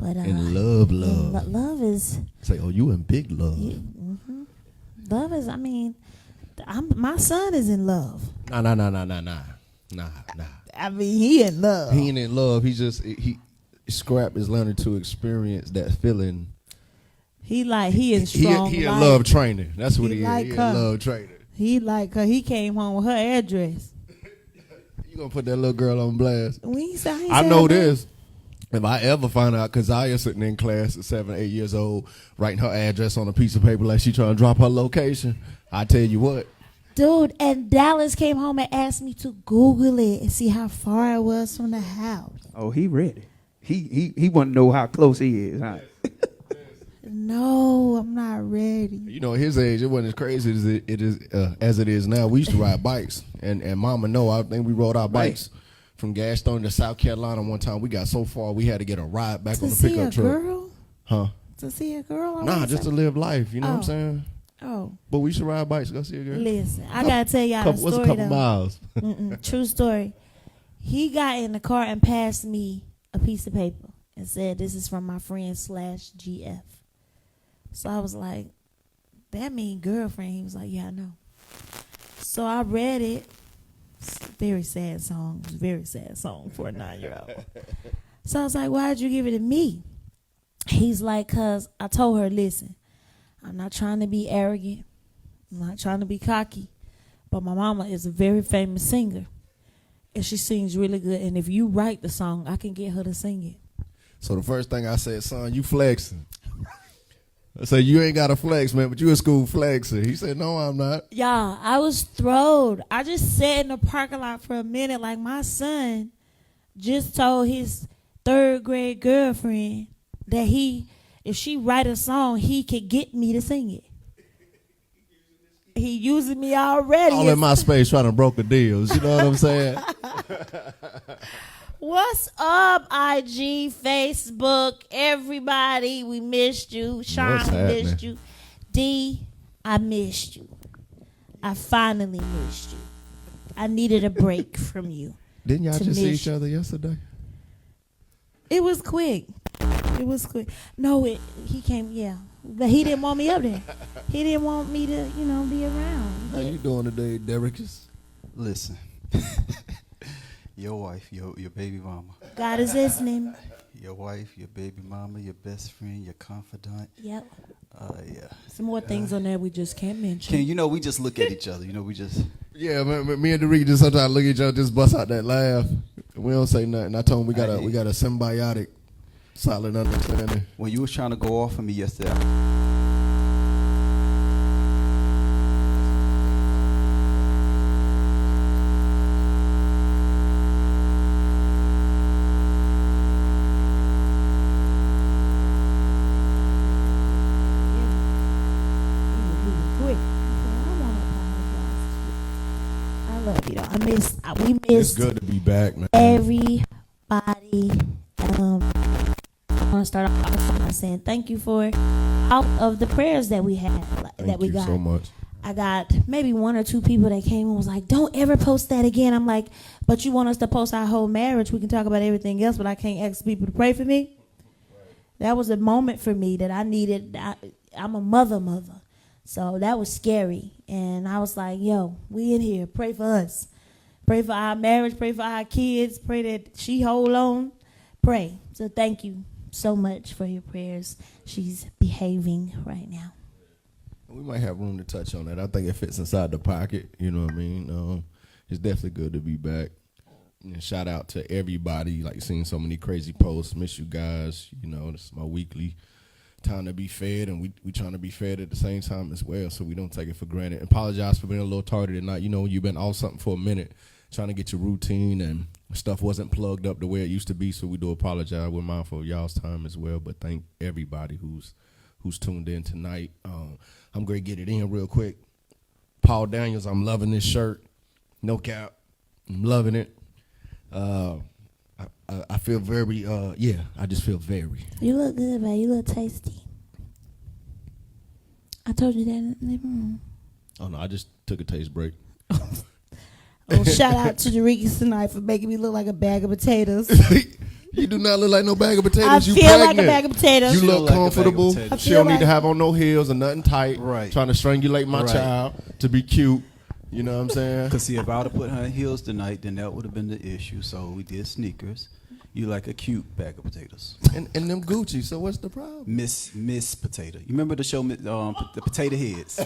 But and love. Love is. Say, oh, you in big love. Love is. I mean, my son is in love. Nah. I mean, he in love. He ain't in love. He Scrap is learning to experience that feeling. He in strong. He in love training. That's what he is. Like he in her. love training. He like her. He came home with her address. You gonna put that little girl on blast? I know this. If I ever find out, because I is sitting in class at 7, 8 years old, writing her address on a piece of paper like she trying to drop her location, I tell you what. Dude, and Dallas came home and asked me to Google it and see how far it was from the house. Oh, he ready. He want to know how close he is, huh? No, I'm not ready. You know, at his age, it wasn't as crazy as it is now. We used to ride bikes, and Mama know. I think we rode our bikes from Gaston to South Carolina one time. We got so far, we had to get a ride back on the pickup truck. To see a girl? Huh? To see a girl? Nah, just to live life. You know what I'm saying? Oh. But we should ride bikes. Go see a girl. Listen, I got to tell y'all a story, what's a couple miles? True story. He got in the car and passed me a piece of paper and said, this is from my friend /GF. So I was like, that mean girlfriend? He was like, yeah, I know. So I read it. It's a very sad song. It was a very sad song for a 9-year-old. So I was like, why'd you give it to me? He's like, because I told her, listen, I'm not trying to be arrogant. I'm not trying to be cocky. But my mama is a very famous singer. And she sings really good. And if you write the song, I can get her to sing it. So the first thing I said, son, you flexing. I said, you ain't got a flex, man, but you a school flexer. He said, no, I'm not. Y'all, I was thrilled. I just sat in the parking lot for a minute like my son just told his 3rd grade girlfriend that if she write a song, he could get me to sing it. He using me already. All in my space trying to broker deals. You know what I'm saying? What's up, IG, Facebook, everybody? We missed you. Sean, we missed you. D, I missed you. I finally missed you. I needed a break from you. Didn't y'all just see each other yesterday? It was quick. No, he came, yeah. But he didn't want me up there. He didn't want me to, be around. How you doing today, Derrickis? Listen. Your wife, your baby mama. God is listening. Your wife, your baby mama, your best friend, your confidant. Yep. Yeah. Some more things on there we just can't mention. We just look at each other. We just. Yeah, me and Derrick just sometimes look at each other, just bust out that laugh. We don't say nothing. I told him we got a symbiotic, solid understanding. When you was trying to go off on me yesterday. We missed. It's good to be back, man. Everybody. I want to start off by saying thank you for all of the prayers that we had. Thank you so much. I got maybe 1 or 2 people that came and was like, don't ever post that again. I'm like, but you want us to post our whole marriage. We can talk about everything else, but I can't ask people to pray for me. That was a moment for me that I needed. I'm a mother. So that was scary. And I was like, yo, we in here. Pray for us. Pray for our marriage. Pray for our kids. Pray that she hold on. Pray. So thank you so much for your prayers. She's behaving right now. We might have room to touch on that. I think it fits inside the pocket. You know what I mean? It's definitely good to be back. And shout out to everybody. Like, seeing so many crazy posts. Miss you guys. This is my weekly time to be fed, and we trying to be fed at the same time as well, so we don't take it for granted. Apologize for being a little tardy tonight. You've been off something for a minute, trying to get your routine, and stuff wasn't plugged up the way it used to be, so we do apologize. We're mindful of y'all's time as well, but thank everybody who's tuned in tonight. I'm going to get it in real quick. Paul Daniels, I'm loving this shirt. No cap. I'm loving it. I feel very, I just feel very. You look good, man. You look tasty. I told you that in the room. Oh, no, I just took a taste break. Shout out to Derrickis tonight for making me look like a bag of potatoes. You do not look like no bag of potatoes. I You feel pregnant. like a bag of potatoes. You Feel look like a bag of comfortable. potatoes. She I don't feel need to like- have on no heels or nothing tight. Right. Trying to strangulate my Right. child to be cute. You know what I'm saying? Because see, if I would have put her in heels tonight, then that would have been the issue. So we did sneakers. You like a cute bag of potatoes. And them Gucci. So what's the problem? Miss Potato. You remember the show, the Potato Heads?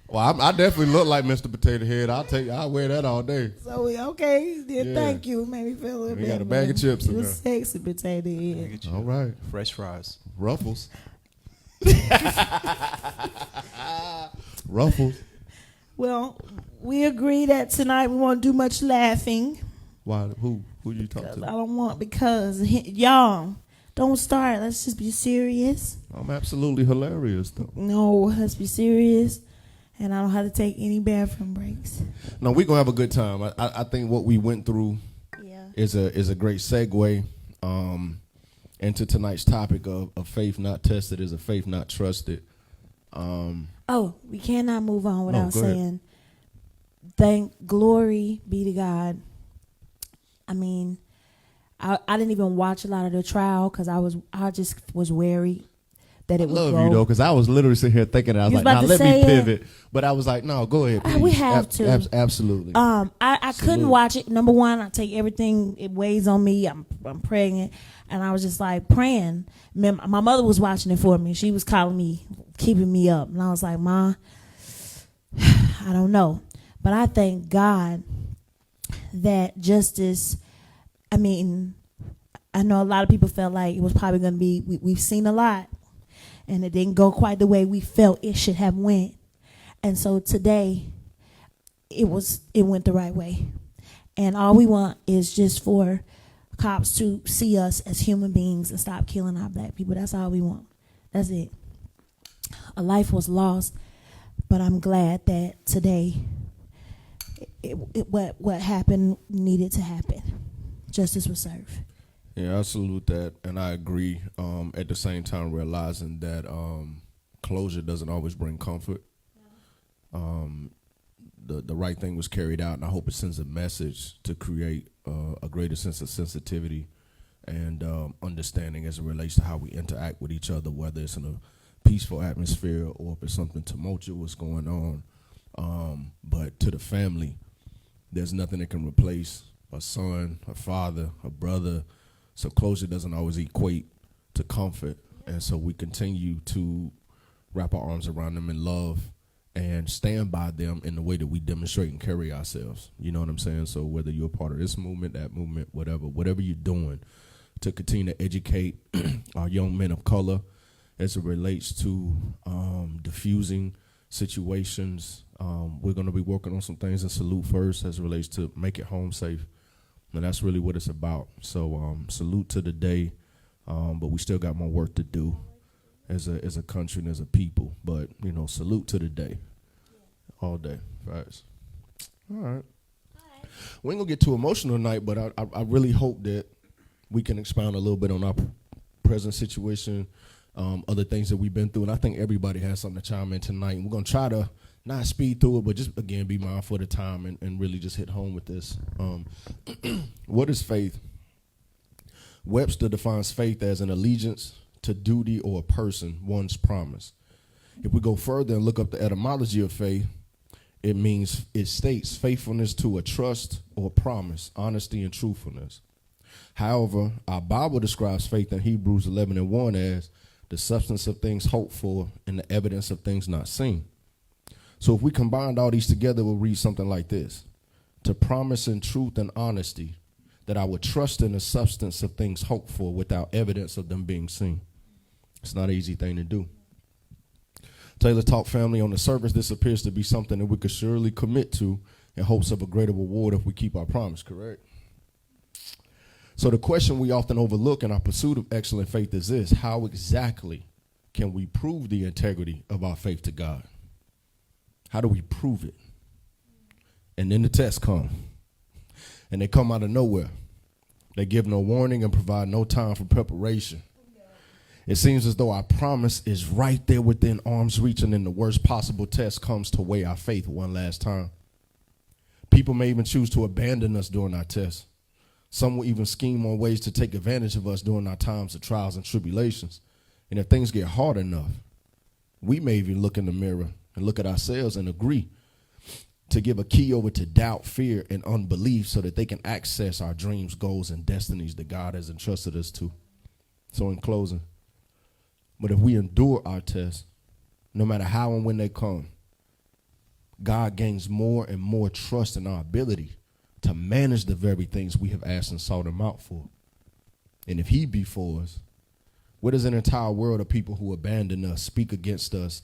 Well, I definitely look like Mr. Potato Head. I'll wear that all day. So we okay. Then Yeah. thank you. Made me feel a little We better. got a bag of chips in You there. sexy potato head. All right. Fresh fries. Ruffles. Ruffles. Well, we agree that tonight we won't do much laughing. Why? Who you talk I to? don't want because y'all don't start. Let's just be serious. I'm absolutely hilarious though. No, let's be serious. And I don't have to take any bathroom breaks. No, we're gonna have a good time. I think what we went through Yeah. is a great segue into tonight's topic of faith not tested is a faith not trusted. Oh, we cannot move on without go ahead. saying thank glory be to God. I mean, I didn't even watch a lot of the trial because I just was wary that it would Love go. you though, because I was literally sitting here thinking, I was You was like, about "Nah, to let me say it. pivot." But I was like, "No, go ahead." Please. We have to. Absolutely. I couldn't Salute. watch it. Number one, I take everything. It weighs on me. I'm pregnant, and I was just like praying. My mother was watching it for me. She was calling me, keeping me up, and I was like, "Ma, I don't know," but I thank God that justice. I mean, I know a lot of people felt like it was probably going to be. We've seen a lot, and it didn't go quite the way we felt it should have went, and so today. It went the right way, and all we want is just for cops to see us as human beings and stop killing our black people. That's all we want. That's it. A life was lost, but I'm glad that today what happened needed to happen. Justice was served. Yeah, I salute that, and I agree. At the same time, realizing that closure doesn't always bring comfort. The right thing was carried out, and I hope it sends a message to create a greater sense of sensitivity and understanding as it relates to how we interact with each other, whether it's in a peaceful atmosphere or if it's something tumultuous going on. But to the family, there's nothing that can replace a son, a father, a brother. So closure doesn't always equate to comfort. And so we continue to wrap our arms around them in love and stand by them in the way that we demonstrate and carry ourselves. You know what I'm saying? So whether you're a part of this movement, that movement, whatever you're doing to continue to educate our young men of color as it relates to diffusing situations. We're going to be working on some things in Salute first as it relates to make it home safe. And that's really what it's about. So salute to the day, but we still got more work to do as a country and as a people. But, you know, salute to the day. All day. Facts. All right. We ain't going to get too emotional tonight, but I really hope that we can expound a little bit on our present situation, other things that we've been through. And I think everybody has something to chime in tonight. And we're going to try to not speed through it, but just, again, be mindful of the time and really just hit home with this. What is faith? Webster defines faith as an allegiance to duty or a person, one's promise. If we go further and look up the etymology of faith, it states faithfulness to a trust or promise, honesty and truthfulness. However, our Bible describes faith in Hebrews 11:1 as the substance of things hoped for and the evidence of things not seen. So if we combined all these together, we'll read something like this: to promise in truth and honesty that I would trust in the substance of things hoped for without evidence of them being seen. It's not an easy thing to do. Taylor Talk family, on the surface, this appears to be something that we could surely commit to in hopes of a greater reward if we keep our promise, correct? So the question we often overlook in our pursuit of excellent faith is this: how exactly can we prove the integrity of our faith to God? How do we prove it? And then the tests come. And they come out of nowhere. They give no warning and provide no time for preparation. It seems as though our promise is right there within arm's reach, and then the worst possible test comes to weigh our faith one last time. People may even choose to abandon us during our test. Some will even scheme on ways to take advantage of us during our times of trials and tribulations. And if things get hard enough, we may even look in the mirror and look at ourselves and agree to give a key over to doubt, fear, and unbelief so that they can access our dreams, goals, and destinies that God has entrusted us to. So in closing, but if we endure our tests, no matter how and when they come, God gains more and more trust in our ability to manage the very things we have asked and sought him out for. And if he be for us, what is an entire world of people who abandon us, speak against us,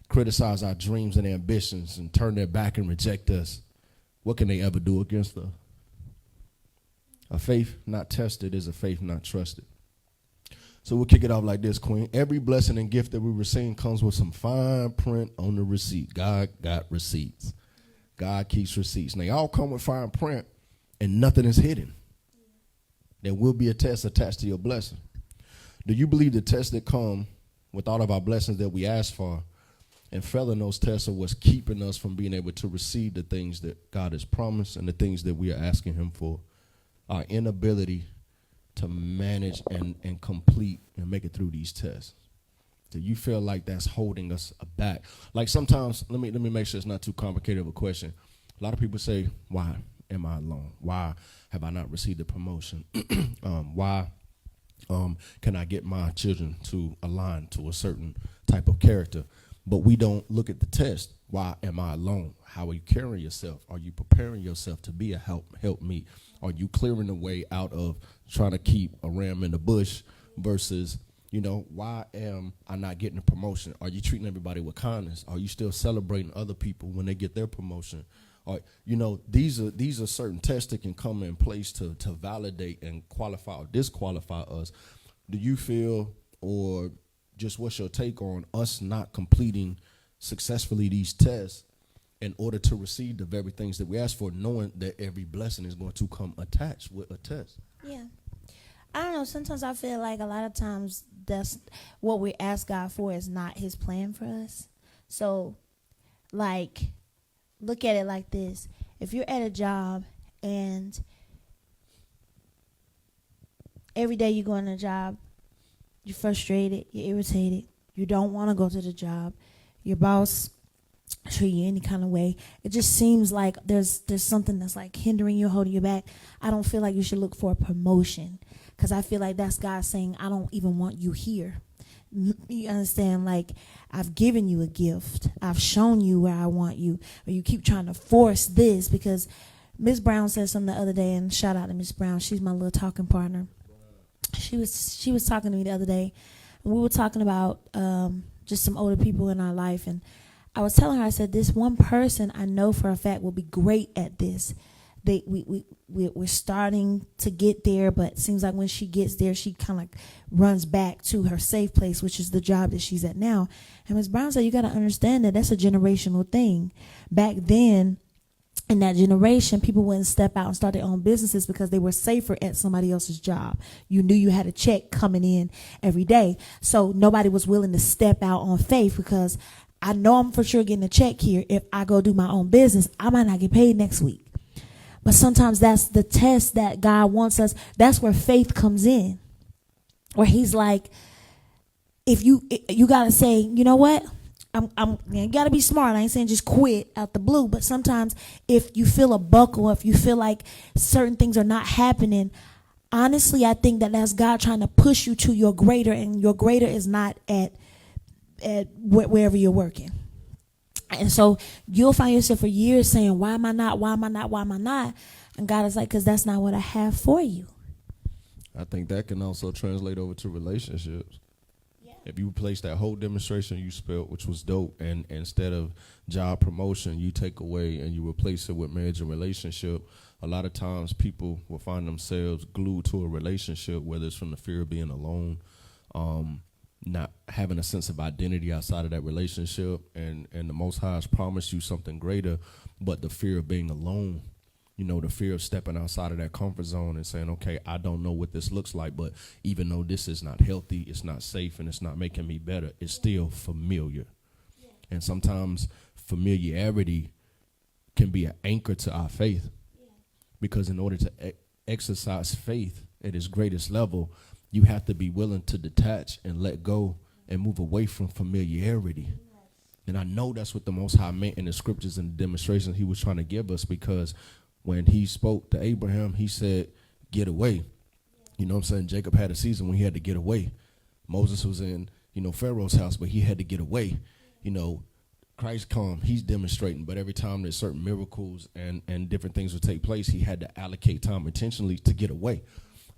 criticize our dreams and ambitions, and turn their back and reject us? What can they ever do against us? A faith not tested is a faith not trusted. So we'll kick it off like this, Queen. Every blessing and gift that we receive comes with some fine print on the receipt. God got receipts. God keeps receipts. And they all come with fine print, and nothing is hidden. There will be a test attached to your blessing. Do you believe the tests that come with all of our blessings that we ask for and failing those tests are what's keeping us from being able to receive the things that God has promised and the things that we are asking him for? Our inability to manage and complete and make it through these tests. Do you feel like that's holding us back? Like sometimes, let me make sure it's not too complicated of a question. A lot of people say, why am I alone? Why have I not received a promotion? Why can I get my children to align to a certain type of character? But we don't look at the test. Why am I alone? How are you carrying yourself? Are you preparing yourself to be a help me? Are you clearing the way out of trying to keep a ram in the bush versus, why am I not getting a promotion? Are you treating everybody with kindness? Are you still celebrating other people when they get their promotion? Or, these are certain tests that can come in place to validate and qualify or disqualify us. Do you feel, or just what's your take on us not completing successfully these tests in order to receive the very things that we ask for, knowing that every blessing is going to come attached with a test? Yeah. I don't know. Sometimes I feel like a lot of times that's what we ask God for is not his plan for us. So, look at it like this. If you're at a job and every day you go on a job, you're frustrated, you're irritated, you don't want to go to the job, your boss treat you any kind of way, it just seems like there's something that's like hindering you, holding you back. I don't feel like you should look for a promotion, because I feel like that's God saying, I don't even want you here. You understand? Like, I've given you a gift. I've shown you where I want you. Or you keep trying to force this, because Miss Brown said something the other day, and shout out to Miss Brown. She's my little talking partner. She was talking to me the other day, and we were talking about just some older people in our life, and I was telling her, I said, this one person I know for a fact will be great at this. We're starting to get there, but it seems like when she gets there, she kind of like runs back to her safe place, which is the job that she's at now. And Ms. Brown said, you got to understand that that's a generational thing. Back then, in that generation, people wouldn't step out and start their own businesses because they were safer at somebody else's job. You knew you had a check coming in every day. So nobody was willing to step out on faith, because I know I'm for sure getting a check here. If I go do my own business, I might not get paid next week. But sometimes that's the test that God wants us. That's where faith comes in, where he's like, if you got to say, you know what? You got to be smart. I ain't saying just quit out the blue, but sometimes if you feel a buckle, if you feel like certain things are not happening, honestly, I think that that's God trying to push you to your greater, and your greater is not at wherever you're working. And so you'll find yourself for years saying, why am I not? Why am I not? Why am I not? And God is like, because that's not what I have for you. I think that can also translate over to relationships. Yeah. If you replace that whole demonstration you spelled, which was dope, and instead of job promotion, you take away and you replace it with marriage and relationship, a lot of times people will find themselves glued to a relationship, whether it's from the fear of being alone, not having a sense of identity outside of that relationship, and the Most High has promised you something greater, but the fear of being alone, the fear of stepping outside of that comfort zone and saying, okay, I don't know what this looks like, but even though this is not healthy, it's not safe, and it's not making me better, it's still familiar. Yeah. And sometimes familiarity can be an anchor to our faith, because in order to exercise faith at its greatest level, you have to be willing to detach and let go and move away from familiarity. And I know that's what the Most High meant in the scriptures and the demonstrations he was trying to give us, because when he spoke to Abraham, he said, get away. You know what I'm saying? Jacob had a season when he had to get away. Moses was in, Pharaoh's house, but he had to get away. Christ come, he's demonstrating, but every time there's certain miracles and different things would take place, he had to allocate time intentionally to get away.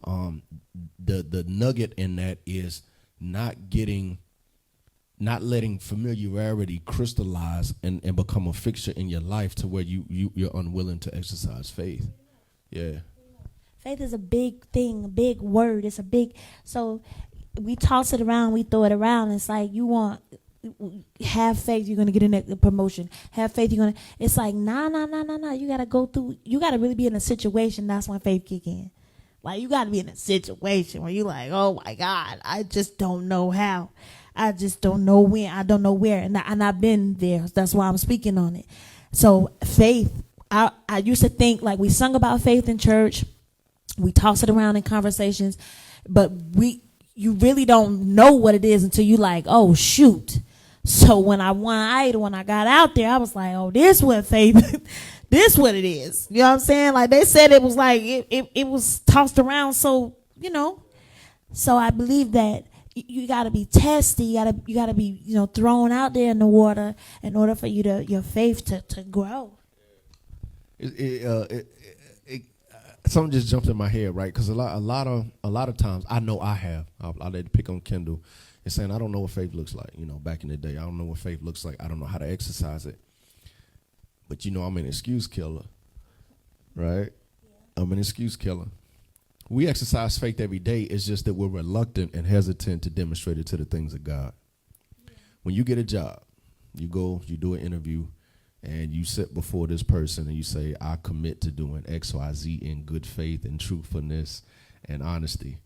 The nugget in that is not letting familiarity crystallize and become a fixture in your life to where you're unwilling to exercise faith. Yeah. Faith is a big thing, a big word. It's a big, so we toss it around, we throw it around. It's like you want, have faith, you're going to get a promotion. Have faith, you're going to, it's like, nah. You got to go through, you got to really be in a situation. That's when faith kick in. Like, you got to be in a situation where you're like, oh my God, I just don't know how. I just don't know when. I don't know where. And I've been there. That's why I'm speaking on it. So faith, I used to think, like, we sung about faith in church. We toss it around in conversations, but you really don't know what it is until you like, oh shoot. So when I got out there, I was like, oh, this what faith, this what it is. You know what I'm saying? Like they said, it was like, it was tossed around. So, so I believe that you gotta be tested. You gotta be, thrown out there in the water in order for your faith to grow. Something just jumped in my head, right? Because a lot of times, I know I have. I'll let it pick on Kendall and saying, I don't know what faith looks like. Back in the day, I don't know what faith looks like. I don't know how to exercise it. But I'm an excuse killer, right? Yeah. I'm an excuse killer. We exercise faith every day. It's just that we're reluctant and hesitant to demonstrate it to the things of God. Yeah. When you get a job, you go, you do an interview, and you sit before this person and you say, I commit to doing X, Y, Z in good faith and truthfulness and honesty.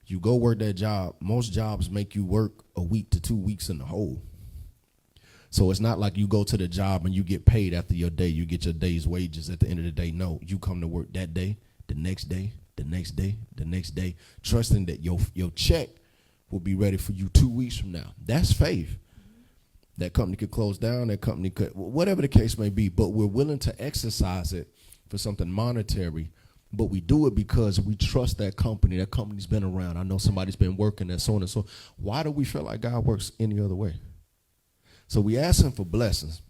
You go work that job. Most jobs make you work a week to 2 weeks in the hole. So it's not like you go to the job and you get paid after your day. You get your day's wages at the end of the day. No, you come to work that day, the next day, the next day, the next day, trusting that your check will be ready for you 2 weeks from now. That's faith. That company could close down, that company could, whatever the case may be, but we're willing to exercise it for something monetary, but we do it because we trust that company. That company's been around. I know somebody's been working there, so on and so. Why do we feel like God works any other way? So we ask him for blessings.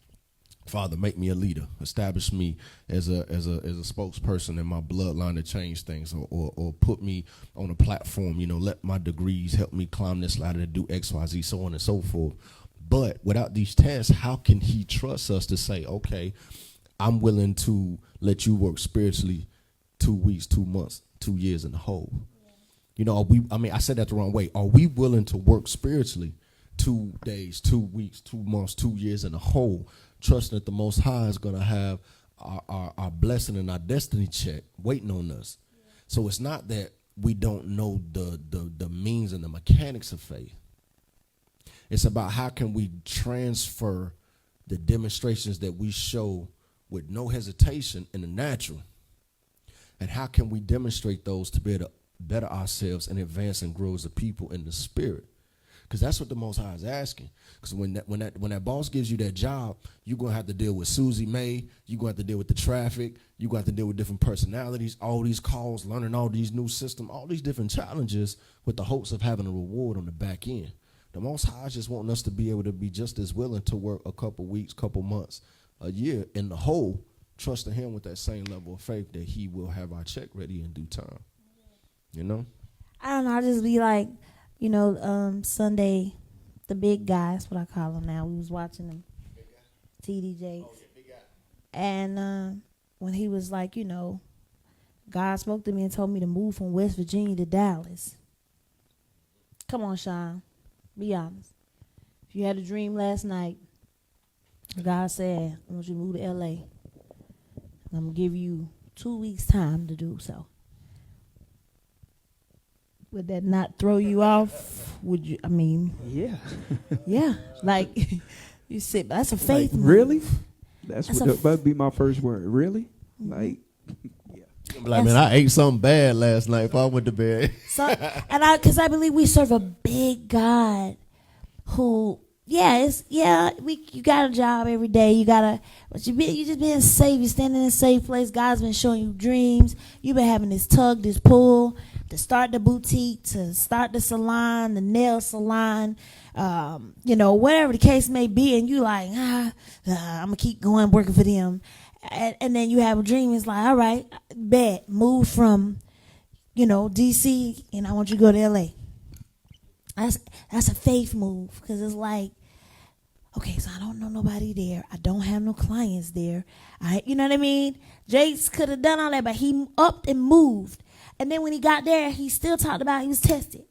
Father, make me a leader. Establish me as a spokesperson in my bloodline to change things, or put me on a platform, let my degrees help me climb this ladder to do X, Y, Z, so on and so forth. But without these tests, how can he trust us to say, okay, I'm willing to let you work spiritually 2 weeks, 2 months, 2 years in the whole? Yeah. I said that the wrong way. Are we willing to work spiritually 2 days, 2 weeks, 2 months, 2 years in the whole, trusting that the Most High is going to have our blessing and our destiny check waiting on us? Yeah. So it's not that we don't know the means and the mechanics of faith. It's about how can we transfer the demonstrations that we show with no hesitation in the natural, and how can we demonstrate those to be able to better ourselves and advance and grow as a people in the spirit? Because that's what the Most High is asking. Because when that boss gives you that job, you're going to have to deal with Susie May. You're going to have to deal with the traffic. You're going to have to deal with different personalities, all these calls, learning all these new systems, all these different challenges with the hopes of having a reward on the back end. The Most High just wanting us to be able to be just as willing to work a couple weeks, couple months, a year in the whole, trusting him with that same level of faith that he will have our check ready in due time. I don't know. I just be like, Sunday, the big guy, that's what I call him now. We was watching him, TDJs. Oh, big guy. And when he was like, God spoke to me and told me to move from West Virginia to Dallas. Come on, Sean. Be honest. If you had a dream last night, God said, I want you to move to LA. And I'm going to give you 2 weeks time to do so. Would that not throw you off? Would you, Yeah. Yeah. Like, you said, that's a faith move. Really? That would be my first word. Really? Mm-hmm. Like, yeah. Like, man, I ate something bad last night before I went to bed. So, because I believe we serve a big God who, you got a job every day. You just being safe. You're standing in a safe place. God's been showing you dreams. You've been having this tug, this pull to start the boutique, to start the salon, the nail salon, whatever the case may be. And you like, I'm gonna keep going working for them. And then you have a dream. It's like, all right, bet, move from, DC, and I want you to go to LA. That's a faith move, because it's like, okay, so I don't know nobody there. I don't have no clients there. You know what I mean? Jace could have done all that, but he upped and moved. And then when he got there, he still talked about he was tested.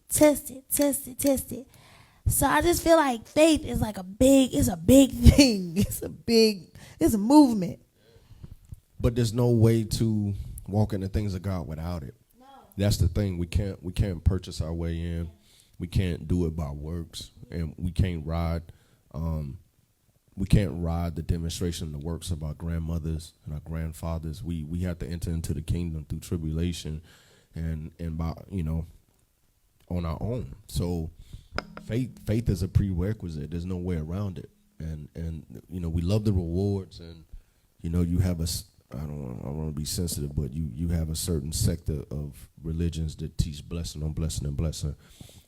So I just feel like faith is like it's a big thing. It's a movement. But there's no way to walk in the things of God without it. No. That's the thing. We can't purchase our way in. We can't do it by works, and we can't ride the demonstration of the works of our grandmothers and our grandfathers. We have to enter into the kingdom through tribulation and by on our own. So faith is a prerequisite. There's no way around it. And we love the rewards, and you have I don't want to be sensitive, but you have a certain sector of religions that teach blessing on blessing and blessing.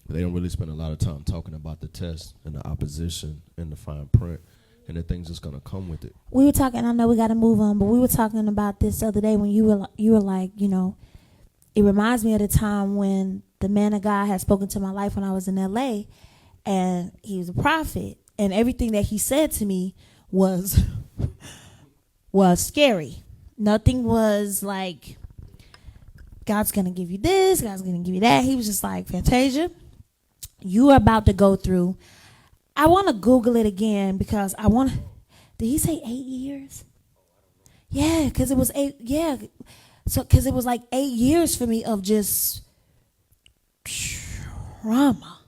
But they don't really spend a lot of time talking about the test and the opposition and the fine print and the things that's going to come with it. We were talking, I know we got to move on, but we were talking about this the other day when you were like, it reminds me of the time when the man of God had spoken to my life when I was in LA, and he was a prophet, and everything that he said to me was scary. Nothing was like, God's going to give you this, God's going to give you that. He was just like, Fantasia, you are about to go through. I want to Google it again because did he say 8 years? Yeah, because it was 8. Yeah. So, because it was like 8 years for me of just trauma.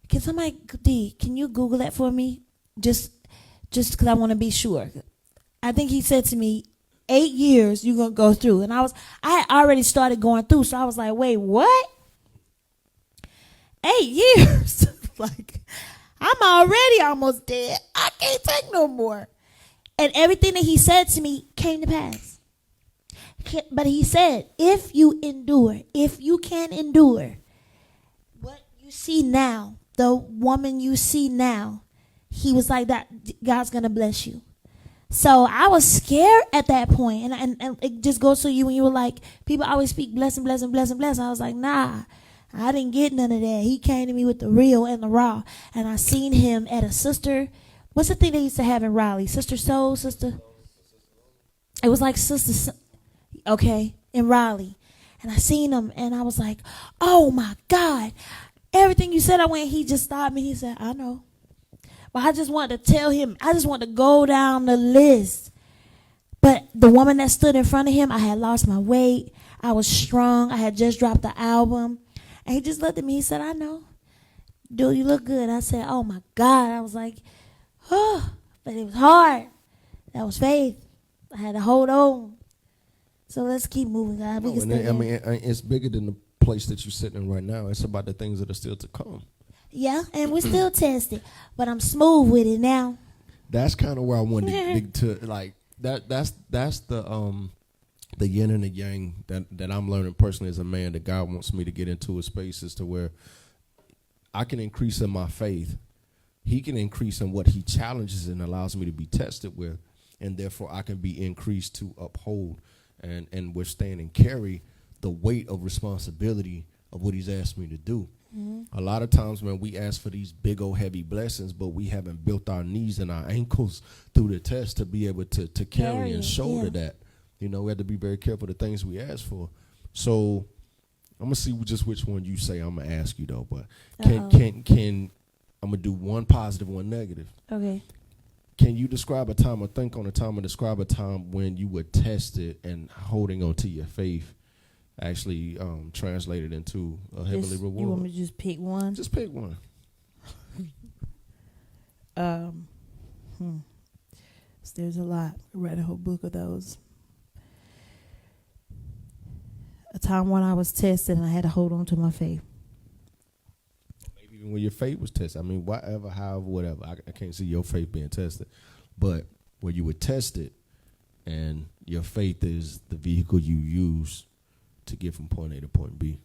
Can somebody, can you Google that for me? Just because I want to be sure. I think he said to me, 8 years you're going to go through. And I had already started going through. So I was like, wait, what? 8 years? Like, I'm already almost dead. I can't take no more. And everything that he said to me came to pass. But he said, if you can endure what you see now, the woman you see now, he was like, that God's going to bless you. So I was scared at that point. And it just goes to you when you were like, people always speak blessing, blessing, blessing, blessing. I was like, nah, I didn't get none of that. He came to me with the real and the raw. And I seen him at a sister. What's the thing they used to have in Raleigh? Sister Soul, sister. It was like Sister, okay, in Raleigh. And I seen him and I was like, oh my God. Everything you said, he just stopped me. He said, I know. But I just wanted to tell him, I just wanted to go down the list. But the woman that stood in front of him, I had lost my weight. I was strong. I had just dropped the album. And he just looked at me. He said, I know. Dude, you look good. I said, oh my God. I was like, oh, but it was hard. That was faith. I had to hold on. So let's keep moving, God. It's bigger than the place that you're sitting in right now. It's about the things that are still to come. Yeah, and we're still tested, but I'm smooth with it now. That's kind of where I wanted to like that. That's the yin and the yang that I'm learning personally as a man. That God wants me to get into a space as to where I can increase in my faith. He can increase in what he challenges and allows me to be tested with, and therefore I can be increased to uphold and withstand and carry the weight of responsibility of what he's asked me to do. A lot of times, man, we ask for these big old heavy blessings, but we haven't built our knees and our ankles through the test to be able to carry and shoulder that. We have to be very careful the things we ask for. So I'm gonna see just which one you say. I'm gonna ask you though, but can I'm gonna do one positive, one negative. Okay. Can you describe a time or think on a time or describe a time when you were tested and holding on to your faith actually translated into a heavenly reward? You want me to just pick one? Just pick one. There's a lot. I read a whole book of those. A time when I was tested and I had to hold on to my faith. Maybe even when your faith was tested. I mean, whatever, however, whatever. I can't see your faith being tested. But when you were tested and your faith is the vehicle you use to get from point A to point B.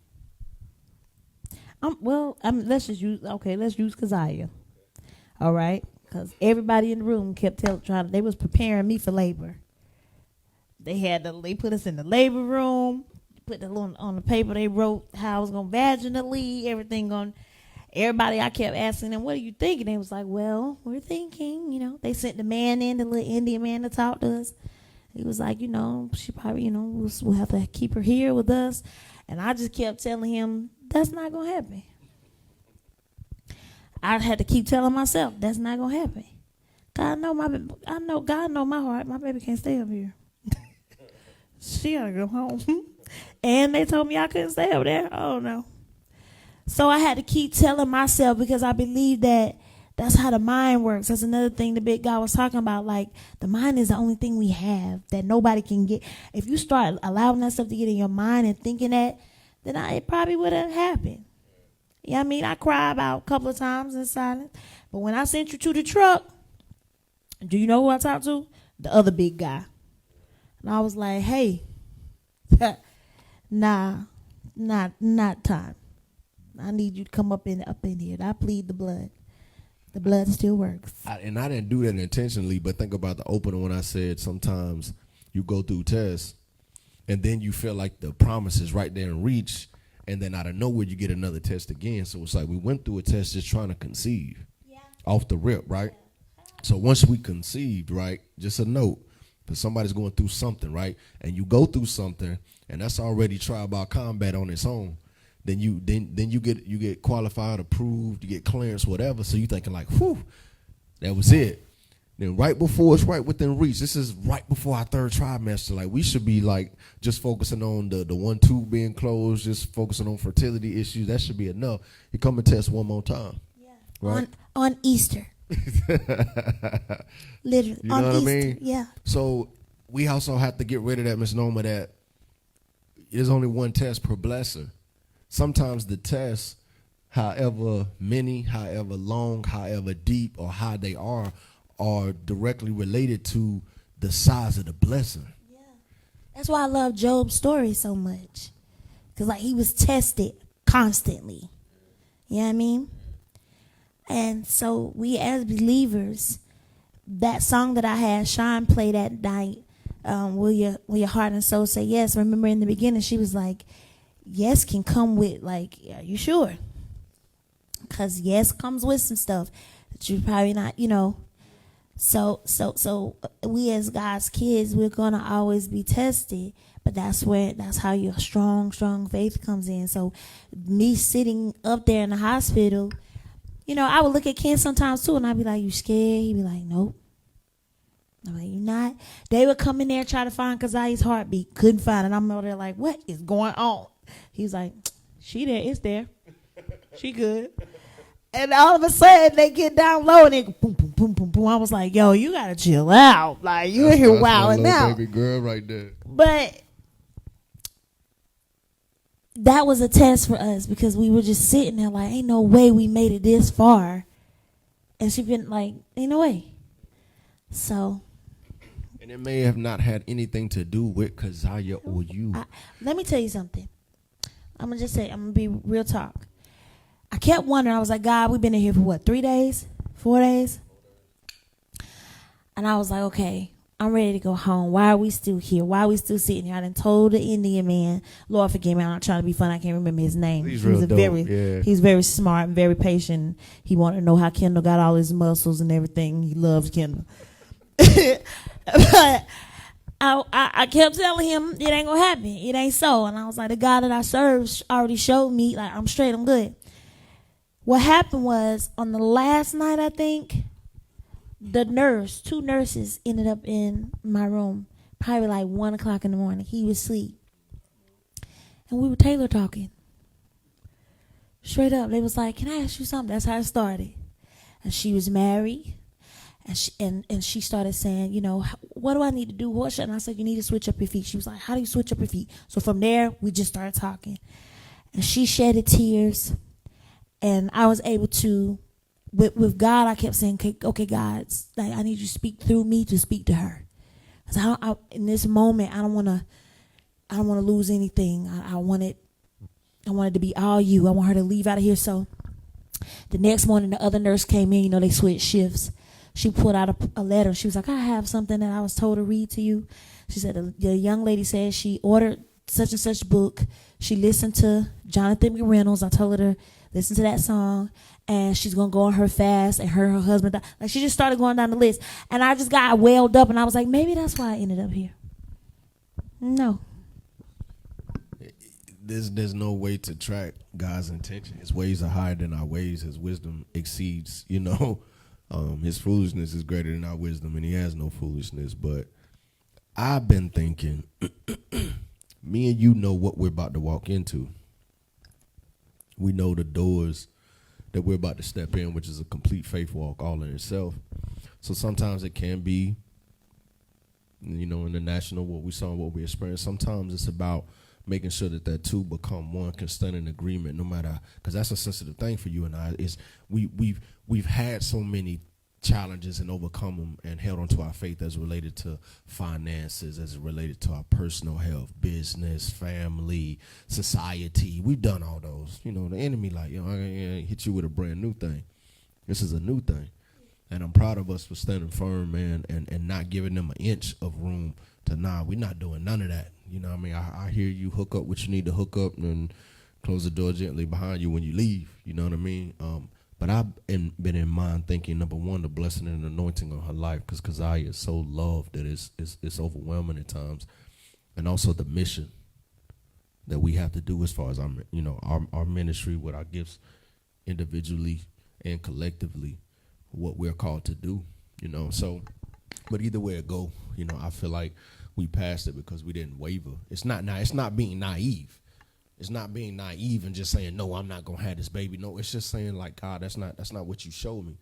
Let's use Keziah. All right? Because everybody in the room kept they was preparing me for labor. They put us in the labor room, put on the paper, they wrote how I was going to vaginally, everybody, I kept asking them, what are you thinking? They was like, well, we're thinking, they sent the man in, the little Indian man to talk to us. He was like, she probably, we'll have to keep her here with us. And I just kept telling him, that's not going to happen. I had to keep telling myself, that's not going to happen. God know my heart. My baby can't stay up here. She got to go home. And they told me I couldn't stay over there. Oh, no. So I had to keep telling myself because I believe that's how the mind works. That's another thing the big guy was talking about. Like, the mind is the only thing we have that nobody can get. If you start allowing that stuff to get in your mind and thinking that, then it probably would have happened. You know what I mean? I cried about a couple of times in silence. But when I sent you to the truck, do you know who I talked to? The other big guy. And I was like, hey, nah, not time. I need you to come up in here. I plead the blood. The blood still works. I didn't do that intentionally, but think about the opener when I said sometimes you go through tests and then you feel like the promise is right there in reach, and then out of nowhere you get another test again. So it's like we went through a test just trying to conceive off the rip, right? So once we conceived, right, just a note, that somebody's going through something, right? And you go through something, and that's already trial by combat on its own. Then you get qualified, approved, you get clearance, whatever. So you thinking like, whew, that was it. Then right before it's right within reach, this is right before our third trimester. Like we should be like just focusing on the 1 tube being closed, just focusing on fertility issues. That should be enough. You come and test one more time. Yeah. Right? On Easter. Literally. You know on what Easter. I mean? Yeah. So we also have to get rid of that misnomer that there's only one test per blesser. Sometimes the tests, however many, however long, however deep, or how they are directly related to the size of the blessing. Yeah. That's why I love Job's story so much. Because like he was tested constantly. You know what I mean? And so we as believers, that song that I had Sean play that night, will your heart and soul say yes? Remember in the beginning she was like, yes can come with, like, are you sure? Because yes comes with some stuff that you probably not, So we as God's kids, we're going to always be tested. But that's how your strong faith comes in. So me sitting up there in the hospital, I would look at Ken sometimes too, and I'd be like, you scared? He'd be like, nope. I'm like, you not? They would come in there and try to find Keziah's heartbeat. Couldn't find it. I'm over there like, what is going on? He's like, she there. It's there. She good. And all of a sudden, they get down low and they go boom, boom, boom, boom, boom. I was like, yo, you got to chill out. Like, you in here wilding out. Baby girl right there. But that was a test for us because we were just sitting there like, ain't no way we made it this far. And she been like, ain't no way. So. And it may have not had anything to do with Keziah or you. Let me tell you something. I'm going to be real talk. I kept wondering, I was like, God, we've been in here for what, 3 days? 4 days? And I was like, okay, I'm ready to go home. Why are we still here? Why are we still sitting here? I done told the Indian man, Lord forgive me, I'm not trying to be funny, I can't remember his name. He's real dope. He's very smart and very patient. He wanted to know how Kendall got all his muscles and everything. He loves Kendall. But I kept telling him it ain't gonna happen. It ain't so. And I was like, the God that I serve already showed me, like, I'm straight, I'm good. What happened was on the last night, I think, two nurses ended up in my room, probably like 1 o'clock in the morning. He was asleep. And we were Taylor talking. Straight up. They was like, can I ask you something? That's how it started. And she was married. And she started saying, you know, what do I need to do? What should? And I said, you need to switch up your feet. She was like, how do you switch up your feet? So from there, we just started talking. And she shedded tears. And I was able to, with God, I kept saying, okay, God, like, I need you to speak through me to speak to her. Because in this moment, I don't want to lose anything. I want it to be all you. I want her to leave out of here. So the next morning, the other nurse came in. You know, they switched shifts. She pulled out a letter. She was like, I have something that I was told to read to you. She said, the young lady said she ordered such and such book. She listened to Jonathan McReynolds. I told her to listen to that song. And she's going to go on her fast. And her husband died. Like, she just started going down the list. And I just got welled up. And I was like, maybe that's why I ended up here. No. There's no way to track God's intention. His ways are higher than our ways. His wisdom exceeds, you know. His foolishness is greater than our wisdom, and he has no foolishness. But I've been thinking, me and you know what we're about to walk into. We know the doors that we're about to step in, which is a complete faith walk all in itself. So sometimes it can be, you know, in the national, what we saw, what we experienced. Sometimes it's about making sure that two become one, can stand in agreement, no matter, because that's a sensitive thing for you and I. Is we've had so many challenges and overcome them and held onto our faith as related to finances, as related to our personal health, business, family, society. We've done all those. You know, the enemy, like, you know, I hit you with a brand new thing. This is a new thing. And I'm proud of us for standing firm, man, and not giving them an inch of room to, we're not doing none of that. You know what I mean? I hear you, hook up what you need to hook up and close the door gently behind you when you leave. You know what I mean? But I've been in mind thinking, number one, the blessing and anointing on her life, because Keziah is so loved that it's overwhelming at times. And also the mission that we have to do as far as our ministry with our gifts individually and collectively, what we're called to do, you know. So, but either way it go, you know, I feel like we passed it because we didn't waver. It's not being naive. It's not being naive and just saying, no, I'm not gonna have this baby. No, it's just saying, like, God, that's not what you showed me.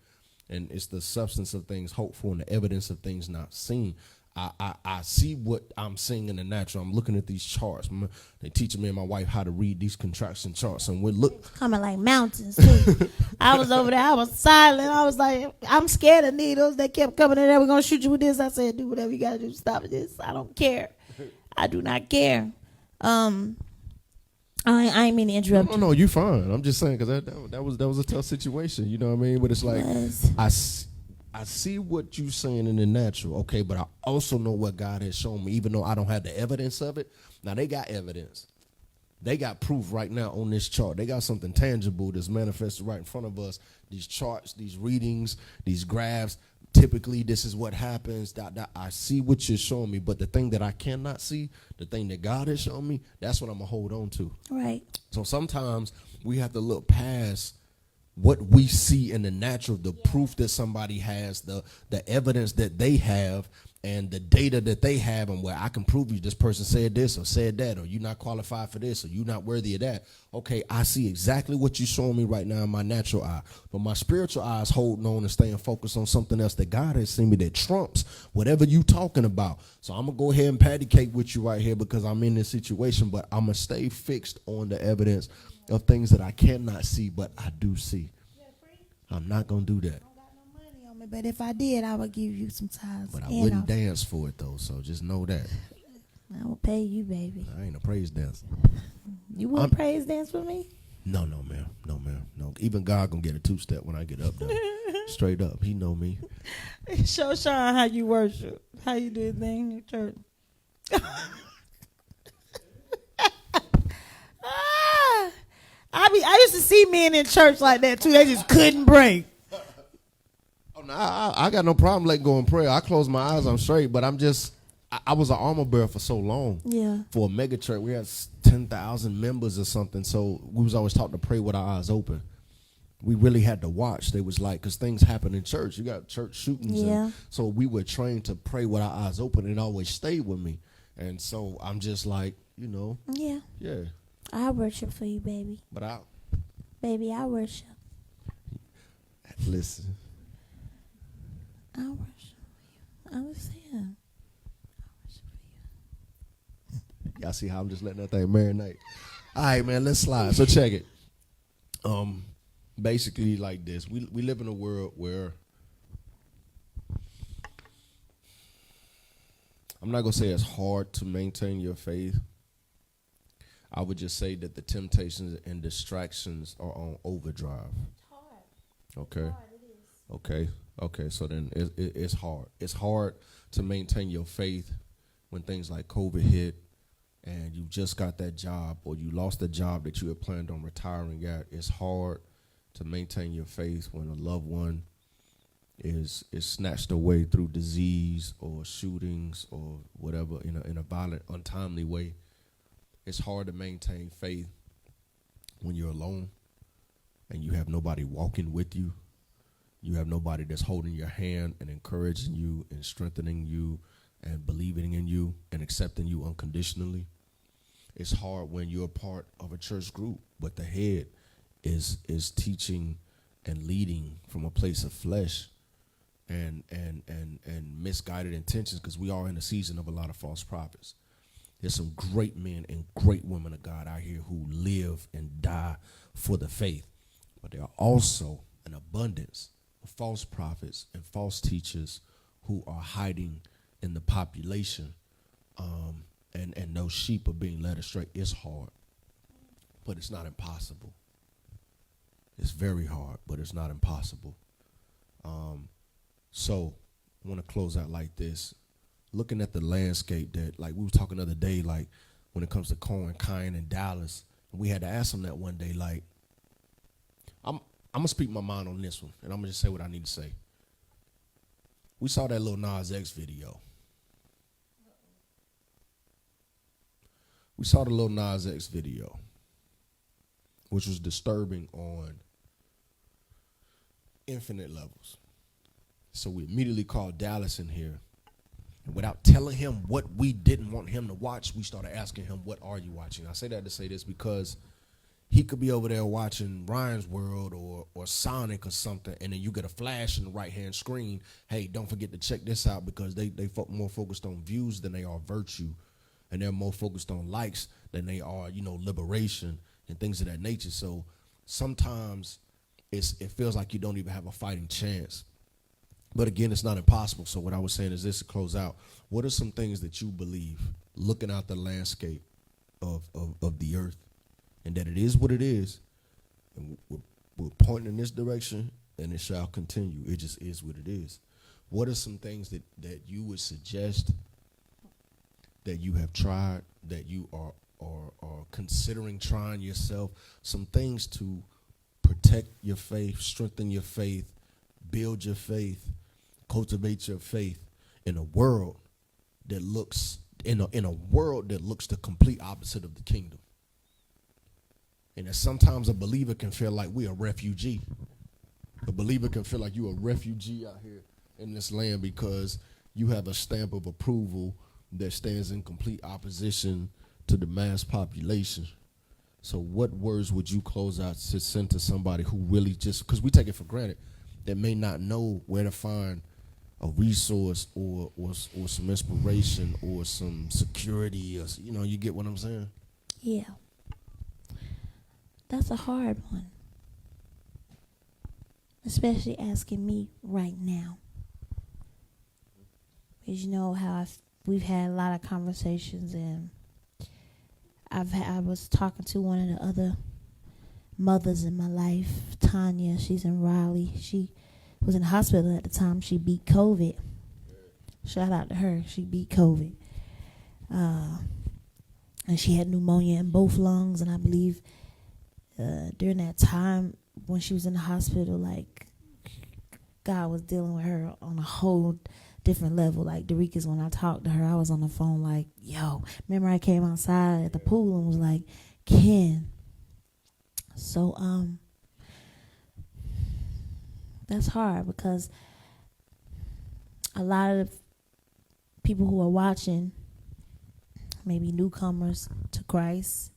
And it's the substance of things hoped for and the evidence of things not seen. I see what I'm seeing in the natural. I'm looking at these charts. They teaching me and my wife how to read these contraction charts, and we look coming like mountains too. I was over there. I was silent. I was like, I'm scared of needles. They kept coming in there. We're gonna shoot you with this. I said, do whatever you gotta do to stop this. I don't care. I do not care. I ain't mean to interrupt you. No, you fine. I'm just saying, because that was a tough situation. You know what I mean? But it's like, I see what you're saying in the natural, okay, but I also know what God has shown me, even though I don't have the evidence of it. Now, they got evidence. They got proof right now on this chart. They got something tangible that's manifested right in front of us. These charts, these readings, these graphs, typically this is what happens. I see what you're showing me, but the thing that I cannot see, the thing that God has shown me, that's what I'm going to hold on to. Right. So sometimes we have to look past what we see in the natural, the proof that somebody has, the evidence that they have, and the data that they have, and where I can prove you this person said this or said that, or you're not qualified for this, or you're not worthy of that. Okay, I see exactly what you're showing me right now in my natural eye, but my spiritual eye is holding on and staying focused on something else that God has seen me that trumps whatever you talking about. So I'm going to go ahead and patty cake with you right here because I'm in this situation, but I'm going to stay fixed on the evidence of things that I cannot see, but I do see. I'm not going to do that. I don't got no money on me, but if I did, I would give you some tithes. But I wouldn't dance for it, though, so just know that. I will pay you, baby. I ain't a praise dancer. You want praise dance with me? No, ma'am. No. Even God going to get a two-step when I get up there. Straight up. He know me. Show Sean how you worship. How you do your thing in church. I used to see men in church like that too. They just couldn't break. Oh, no, I got no problem letting go in prayer. I close my eyes, I'm straight. But I was an armor bearer for so long. Yeah. For a mega church, we had 10,000 members or something. So we was always taught to pray with our eyes open. We really had to watch. They was like, because things happen in church. You got church shootings. Yeah. So we were trained to pray with our eyes open, and it always stayed with me. And so I'm just like, you know. Yeah. Yeah. I worship for you, baby. But Baby, I worship. Listen. I worship you. I understand. Y'all see how I'm just letting that thing marinate? All right, man, let's slide. So check it. Basically like this. We live in a world where I'm not gonna say it's hard to maintain your faith. I would just say that the temptations and distractions are on overdrive. It's hard. Okay. It's hard, it is. Okay. So then it's hard. It's hard to maintain your faith when things like COVID hit and you just got that job or you lost the job that you had planned on retiring at. It's hard to maintain your faith when a loved one is snatched away through disease or shootings or whatever in a violent, untimely way. It's hard to maintain faith when you're alone and you have nobody walking with you. You have nobody that's holding your hand and encouraging you and strengthening you and believing in you and accepting you unconditionally. It's hard when you're a part of a church group, but the head is teaching and leading from a place of flesh and misguided intentions, because we are in a season of a lot of false prophets. There's some great men and great women of God out here who live and die for the faith, but there are also an abundance of false prophets and false teachers who are hiding in the population, and those sheep are being led astray. It's hard, but it's not impossible. It's very hard, but it's not impossible. So I want to close out like this. Looking at the landscape that, like we were talking the other day, like when it comes to Cohen, Kyan, and Dallas, we had to ask them that one day, like, I'm going to speak my mind on this one, and I'm going to just say what I need to say. We saw that little Nas X video. We saw the little Nas X video, which was disturbing on infinite levels. So we immediately called Dallas in here. And without telling him what we didn't want him to watch, we started asking him, what are you watching? I say that to say this because he could be over there watching Ryan's World or Sonic or something, and then you get a flash in the right-hand screen. Hey, don't forget to check this out, because they more focused on views than they are virtue. And they're more focused on likes than they are, liberation and things of that nature. So sometimes it feels like you don't even have a fighting chance. But again, it's not impossible. So what I was saying is this, to close out. What are some things that you believe, looking out the landscape of the earth, and that it is what it is, and we're pointing in this direction, and it shall continue. It just is what it is. What are some things that you would suggest that you have tried, that you are considering trying yourself, some things to protect your faith, strengthen your faith, build your faith, cultivate your faith in a world that looks the complete opposite of the kingdom? And that sometimes a believer can feel like we're a refugee. A believer can feel like you're a refugee out here in this land because you have a stamp of approval that stands in complete opposition to the mass population. So what words would you close out to send to somebody who really just, because we take it for granted, that may not know where to find a resource or some inspiration or some security, or you get what I'm saying? Yeah. That's a hard one. Especially asking me right now. Because you know how we've had a lot of conversations, and I was talking to one of the other mothers in my life, Tanya. She's in Raleigh. She was in the hospital at the time. She beat COVID. Shout out to her. She beat COVID. And she had pneumonia in both lungs, and I believe during that time when she was in the hospital, like, God was dealing with her on a whole different level. Like, Derica's, when I talked to her, I was on the phone like, yo, remember I came outside at the pool and was like, Ken. So that's hard, because a lot of people who are watching, maybe newcomers to Christ,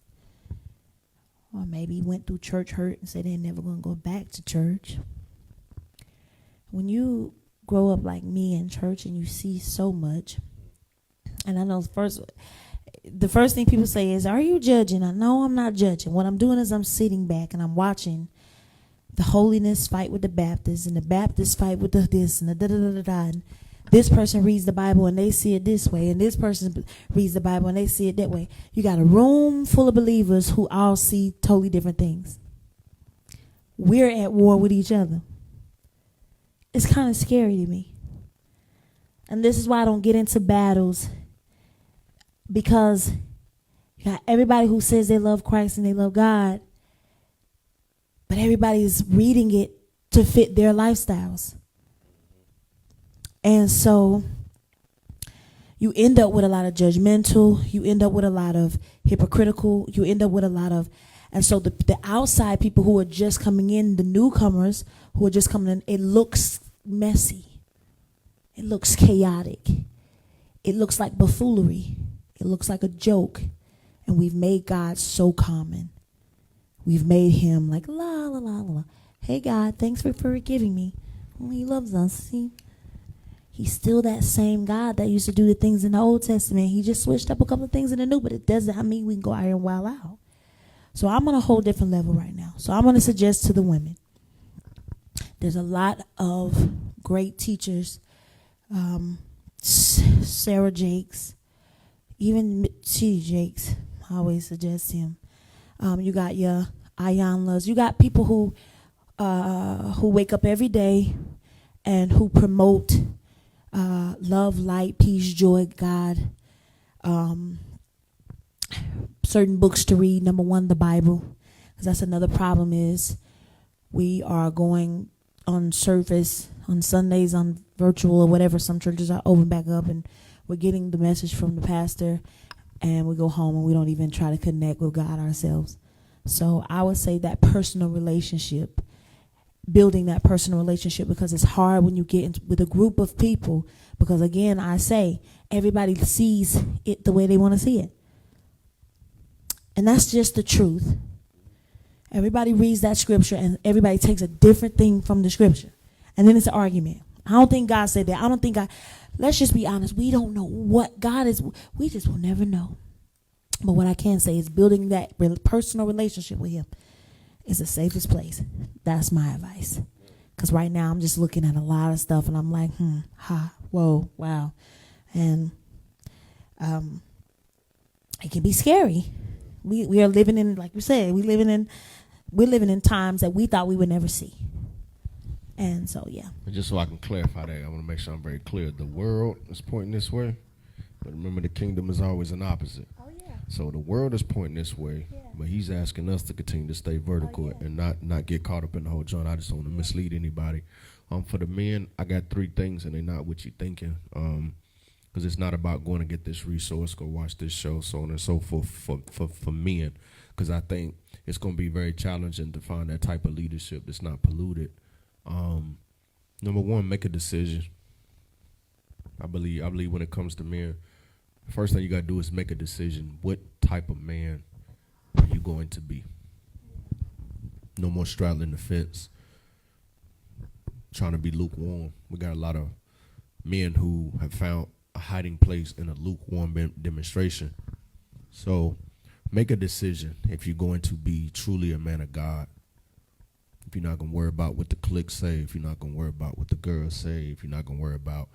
or maybe went through church hurt and said they're never going to go back to church. When you grow up like me in church and you see so much, and I know the first thing people say is, are you judging? I know I'm not judging. What I'm doing is I'm sitting back and I'm watching the holiness fight with the Baptists and the Baptists fight with the this and the da-da-da-da-da. And this person reads the Bible and they see it this way, and this person reads the Bible and they see it that way. You got a room full of believers who all see totally different things. We're at war with each other. It's kind of scary to me. And this is why I don't get into battles, because you got everybody who says they love Christ and they love God, but everybody's reading it to fit their lifestyles. And so you end up with a lot of judgmental, you end up with a lot of hypocritical, you end up with a lot of, and so the outside people who are just coming in, the newcomers who are just coming in, it looks messy. It looks chaotic. It looks like buffoonery. It looks like a joke. And we've made God so common. We've made him like, la, la, la, la. Hey, God, thanks for forgiving me. Oh, he loves us. See? He's still that same God that used to do the things in the Old Testament. He just switched up a couple of things in the New, but it doesn't mean we can go out here and wild out. So I'm on a whole different level right now. So I'm going to suggest to the women, there's a lot of great teachers, Sarah Jakes, even T. Jakes, I always suggest him. You got your Ayanlas. You got people who wake up every day and who promote love, light, peace, joy, God. Certain books to read. Number one, the Bible, because that's another problem is we are going on service on Sundays on virtual or whatever. Some churches are open back up and we're getting the message from the pastor and we go home and we don't even try to connect with God ourselves. So I would say that personal relationship, building that personal relationship, because it's hard when you get with a group of people, because again, I say everybody sees it the way they want to see it. And that's just the truth. Everybody reads that scripture and everybody takes a different thing from the scripture. And then it's an argument. I don't think God said that. I don't think God, let's just be honest. We don't know what God is. We just will never know. But what I can say is building that personal relationship with him is the safest place. That's my advice. Because right now I'm just looking at a lot of stuff and I'm like, whoa, wow. And it can be scary. We are living in, like we said, we're living in times that we thought we would never see. And so, yeah. And just so I can clarify that, I want to make sure I'm very clear. The world is pointing this way, but remember the kingdom is always an opposite. Oh, yeah. So the world is pointing this way, but he's asking us to continue to stay vertical and not get caught up in the whole joint. I just don't want to mislead anybody. For the men, I got 3 things, and they're not what you're thinking. Because it's not about going to get this resource, go watch this show, so on and so forth for men. Because I think it's going to be very challenging to find that type of leadership that's not polluted. Number one, make a decision. I believe when it comes to men, first thing you got to do is make a decision. What type of man are you going to be? No more straddling the fence, trying to be lukewarm. We got a lot of men who have found a hiding place in a lukewarm demonstration. So make a decision if you're going to be truly a man of God. If you're not going to worry about what the cliques say, if you're not going to worry about what the girls say, if you're not going to worry about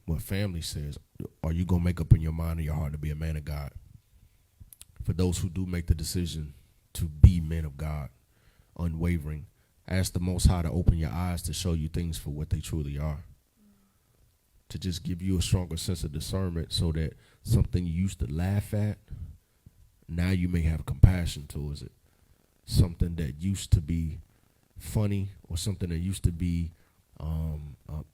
what family says, are you going to make up in your mind and your heart to be a man of God? For those who do make the decision to be men of God, unwavering, ask the Most High to open your eyes to show you things for what they truly are. To just give you a stronger sense of discernment so that something you used to laugh at, now you may have compassion towards it. Something that used to be funny or something that used to be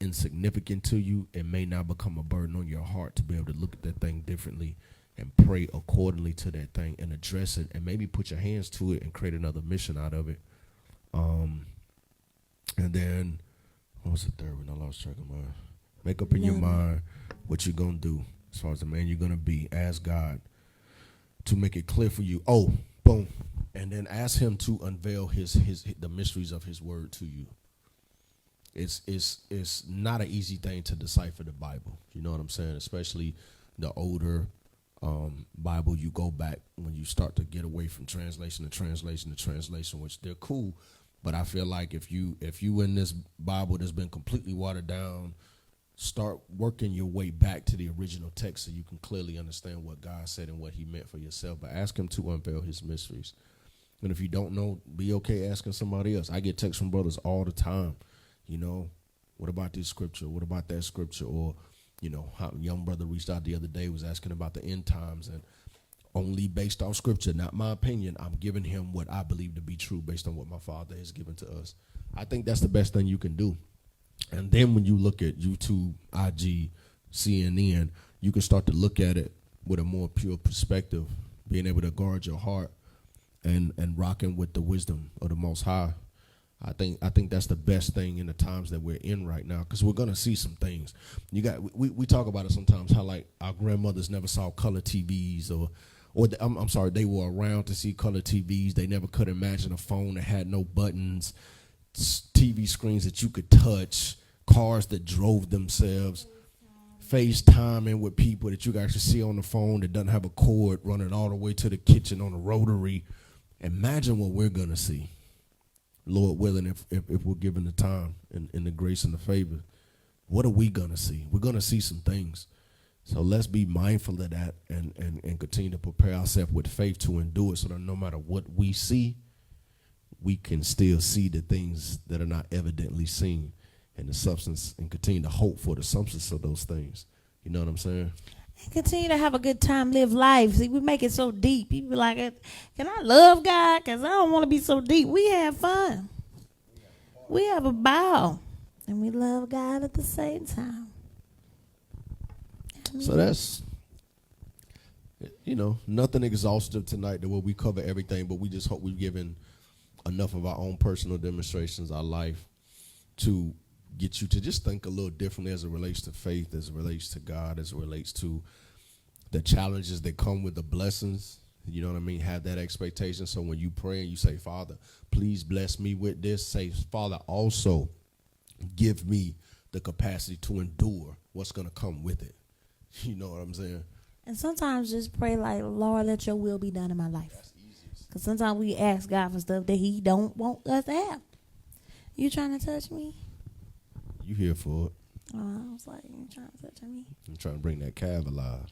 insignificant to you, it may now become a burden on your heart to be able to look at that thing differently and pray accordingly to that thing and address it and maybe put your hands to it and create another mission out of it. And then, what was the third one? I lost track of mine. Make up in your mind what you're going to do as far as the man you're going to be. Ask God to make it clear for you. Oh, boom. And then ask him to unveil the mysteries of his word to you. it's not an easy thing to decipher the Bible. You know what I'm saying? Especially the older Bible you go back, when you start to get away from translation to translation to translation, which they're cool. But I feel like if you in this Bible that's been completely watered down, start working your way back to the original text so you can clearly understand what God said and what he meant for yourself. But ask him to unveil his mysteries. And if you don't know, be okay asking somebody else. I get texts from brothers all the time. You know, what about this scripture? What about that scripture? Or, you know, how a young brother reached out the other day, was asking about the end times, and only based on scripture, not my opinion, I'm giving him what I believe to be true based on what my Father has given to us. I think that's the best thing you can do. And then when you look at YouTube, IG, CNN, you can start to look at it with a more pure perspective, being able to guard your heart and rocking with the wisdom of the Most High. I think that's the best thing in the times that we're in right now, because we're gonna see some things. We talk about it sometimes, how like our grandmothers never saw color TVs, I'm sorry, they were around to see color TVs. They never could imagine a phone that had no buttons, TV screens that you could touch, cars that drove themselves, FaceTiming with people that you can actually see on the phone that doesn't have a cord running all the way to the kitchen on a rotary. Imagine what we're gonna see, Lord willing, if we're given the time and the grace and the favor. What are we gonna see? We're gonna see some things. So let's be mindful of that and continue to prepare ourselves with faith to endure it, so that no matter what we see, we can still see the things that are not evidently seen, and the substance, and continue to hope for the substance of those things. You know what I'm saying? And continue to have a good time, live life. See, we make it so deep. People like, can I love God? Because I don't want to be so deep. We have fun. We have a ball. And we love God at the same time. So that's, you know, nothing exhaustive tonight, that where we cover everything, but we just hope we've given enough of our own personal demonstrations, our life, to get you to just think a little differently as it relates to faith, as it relates to God, as it relates to the challenges that come with the blessings. You know what I mean? Have that expectation. So when you pray and you say, Father, please bless me with this, say, Father, also give me the capacity to endure what's going to come with it. You know what I'm saying? And sometimes just pray like, Lord, let your will be done in my life. Because sometimes we ask God for stuff that he don't want us to have. You trying to touch me? You here for it. Oh, I was like, you trying to touch me? I'm trying to bring that calf alive.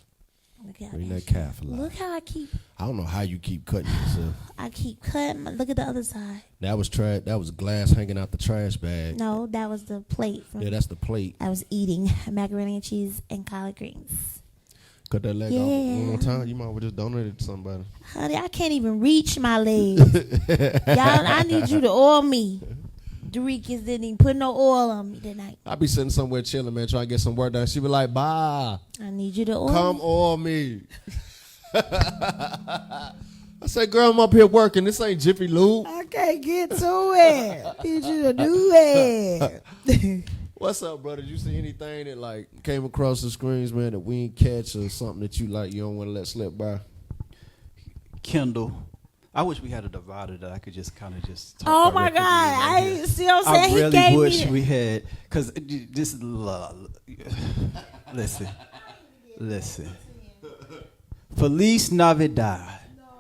Bring that that calf alive. Look how I keep. I don't know how you keep cutting yourself. I keep cutting. Look at the other side. That was That was glass hanging out the trash bag. No, that was the plate. Yeah, that's the plate. I was eating macaroni and cheese and collard greens. Cut that leg off one more time. You might as well just donate it to somebody. Honey, I can't even reach my legs. Y'all, I need you to oil me. Dorikas didn't even put no oil on me tonight. I be sitting somewhere chilling, man, trying to get some work done. She be like, bye. I need you to oil Come me. oil me. I say, girl, I'm up here working. This ain't Jiffy Lube. I can't get to it. Need you to do it. What's up, brother? Did you see anything that like came across the screens, man, that we ain't catch, or something that you like you don't want to let slip by? Kendall. I wish we had a divider that I could just kind of just talk. Oh my God! I see what I'm saying. I really he gave wish me we had, because this is listen. Feliz Navidad.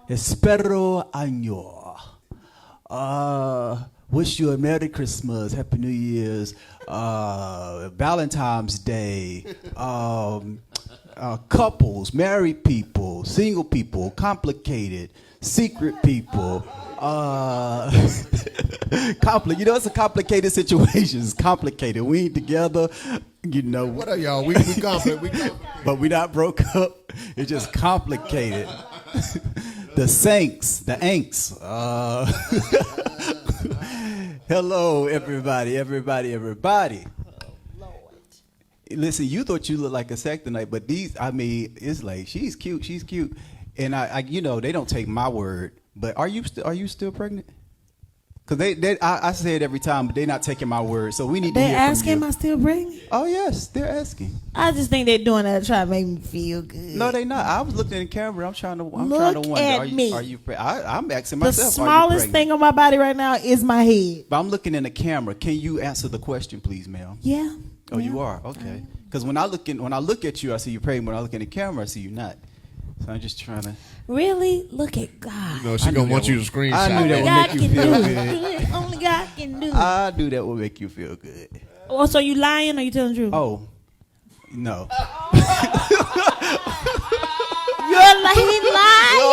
Espero año. Wish you a Merry Christmas, Happy New Year's, Valentine's Day, couples, married people, single people, complicated, secret people. You know, it's a complicated situation. It's complicated. We ain't together, you know. What are y'all? We complicated. But we not broke up. It's just complicated. The saints, the ain'ts. Hello, everybody. Listen, you thought you looked like a sect tonight, but it's like she's cute, and I you know, they don't take my word. But are you still pregnant? Cause I say it every time, but they're not taking my word. So we need to They hear asking, from am I still pregnant? Oh yes, they're asking. I just think they're doing that to try to make me feel good. No, they not. I was looking in the camera. I'm trying to wonder. At me. Are you I'm asking The myself. smallest are you thing on my body right now is my head. But I'm looking in the camera. Can you answer the question, please, ma'am? Yeah. Oh, yeah. you are. Okay. Because when I look at you, I see you pregnant. When I look in the camera, I see you not. So I'm just trying to. Really? Look at God. You know, she gonna want you to screenshot. I knew that that. would make you feel do good. it. Only God can do it. I knew that would make you feel good. Oh, so you lying or you telling the truth? Oh, no. You're like, he lying.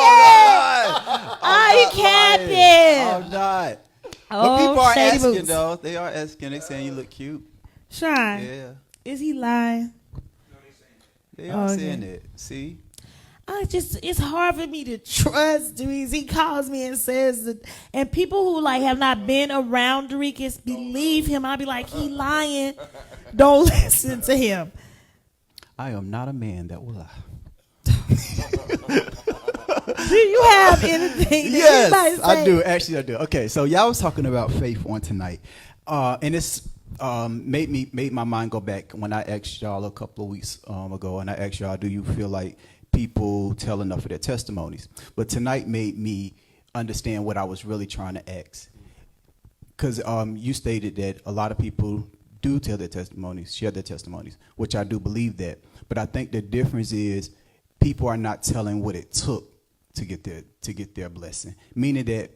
Oh, he capping. I'm not. But Oh, people are shady asking, boots. though. They are asking. They saying you look cute. Sean, Yeah. is he lying? They are Okay. saying it. See? It's hard for me to trust Dereese. He calls me and says that, and people who like have not been around Dereese believe him. I'll be like, he lying. Don't listen to him. I am not a man that will lie. Do you have anything? That Yes, anybody I say? do. Actually, I do. Okay, so y'all was talking about faith on tonight, and it's made my mind go back when I asked y'all a couple of weeks ago, and I asked y'all, do you feel like people tell enough of their testimonies? But tonight made me understand what I was really trying to ask, because you stated that a lot of people do tell their testimonies, share their testimonies, which I do believe that. But I think the difference is people are not telling what it took to get their blessing. Meaning that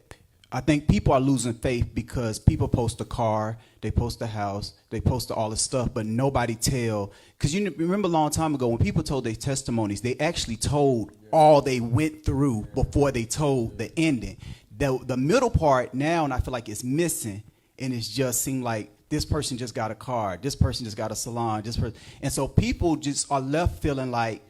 I think people are losing faith because people post a car, they post a house, they post all this stuff, but nobody tell. Because you remember a long time ago when people told their testimonies, they actually told all they went through before they told the ending. The middle part now, and I feel like it's missing, and it's just seemed like this person just got a car, this person just got a salon, and so people just are left feeling like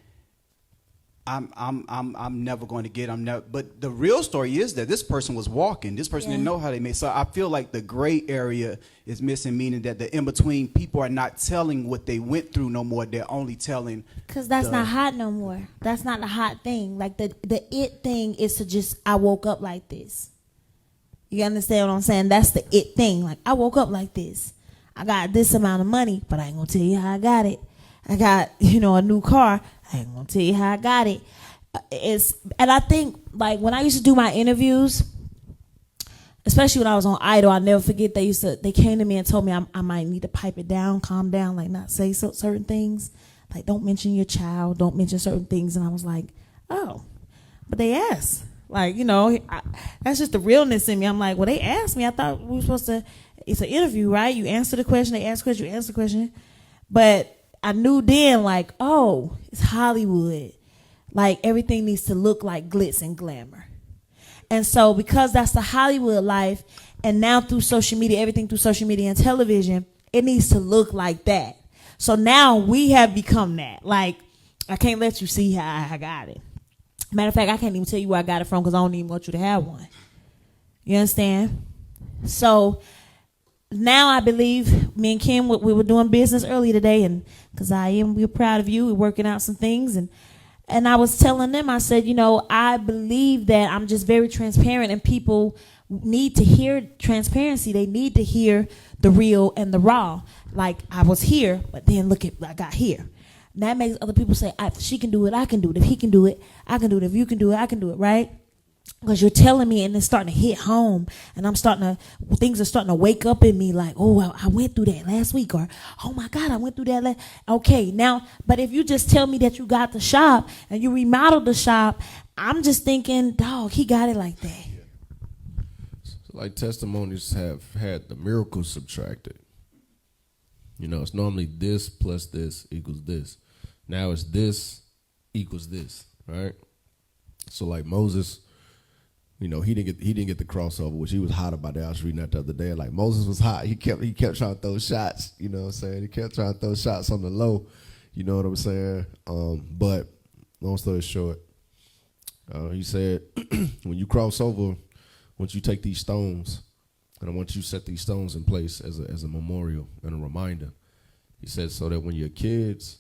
I'm never going to get. But the real story is that this person was walking. This person didn't know how they made. So I feel like the gray area is missing, meaning that the in between people are not telling what they went through no more. They're only telling. Because that's not hot no more. That's not the hot thing. Like the it thing is to just, I woke up like this. You understand what I'm saying? That's the it thing. Like, I woke up like this. I got this amount of money, but I ain't gonna tell you how I got it. I got, a new car. I ain't gonna tell you how I got it. And I think, like, when I used to do my interviews, especially when I was on Idol, I'll never forget they came to me and told me I might need to pipe it down, calm down, like not say certain things. Like, don't mention your child, don't mention certain things. And I was like, oh, but they asked. Like, that's just the realness in me. I'm like, well, they asked me. I thought we were supposed to, it's an interview, right? You answer the question, they ask the question, you answer the question. But I knew then, like, oh, it's Hollywood. Like, everything needs to look like glitz and glamour. And so because that's the Hollywood life, and now through social media, everything through social media and television, it needs to look like that. So now we have become that. Like, I can't let you see how I got it. Matter of fact, I can't even tell you where I got it from because I don't even want you to have one. You understand? So now I believe me and Kim, we were doing business earlier today, and because we're proud of you. We're working out some things, and I was telling them, I said, I believe that I'm just very transparent, and people need to hear transparency. They need to hear the real and the raw. Like, I was here, but then look at I got here. And that makes other people say, if she can do it, I can do it. If he can do it, I can do it. If you can do it, I can do it, right? Because you're telling me, and it's starting to hit home, and things are starting to wake up in me like, oh, I went through that last week, or, oh my God, I went through that okay, now, but if you just tell me that you got the shop, and you remodeled the shop, I'm just thinking, dog, he got it like that. So, like, testimonies have had the miracles subtracted. It's normally this plus this equals this. Now it's this equals this, right? So like Moses, he didn't get the crossover, which he was hot about that. I was reading that the other day. Like, Moses was hot. He kept trying to throw shots. You know what I'm saying? He kept trying to throw shots on the low. You know what I'm saying? But long story short, he said, when you cross over, once you take these stones, and I want you to set these stones in place as a memorial and a reminder. He said, so that when your kids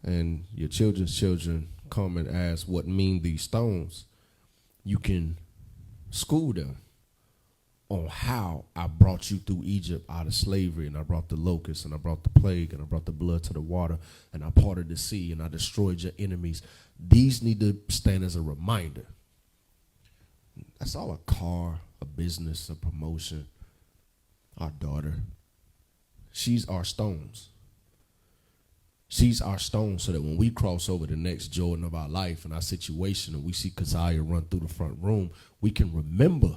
and your children's children come and ask what mean these stones, you can school them on how I brought you through Egypt out of slavery, and I brought the locusts, and I brought the plague, and I brought the blood to the water, and I parted the sea, and I destroyed your enemies. These need to stand as a reminder. That's all a car, a business, a promotion. Our daughter, she's our stones. She's our stone, so that when we cross over the next Jordan of our life and our situation, and we see Keziah run through the front room, we can remember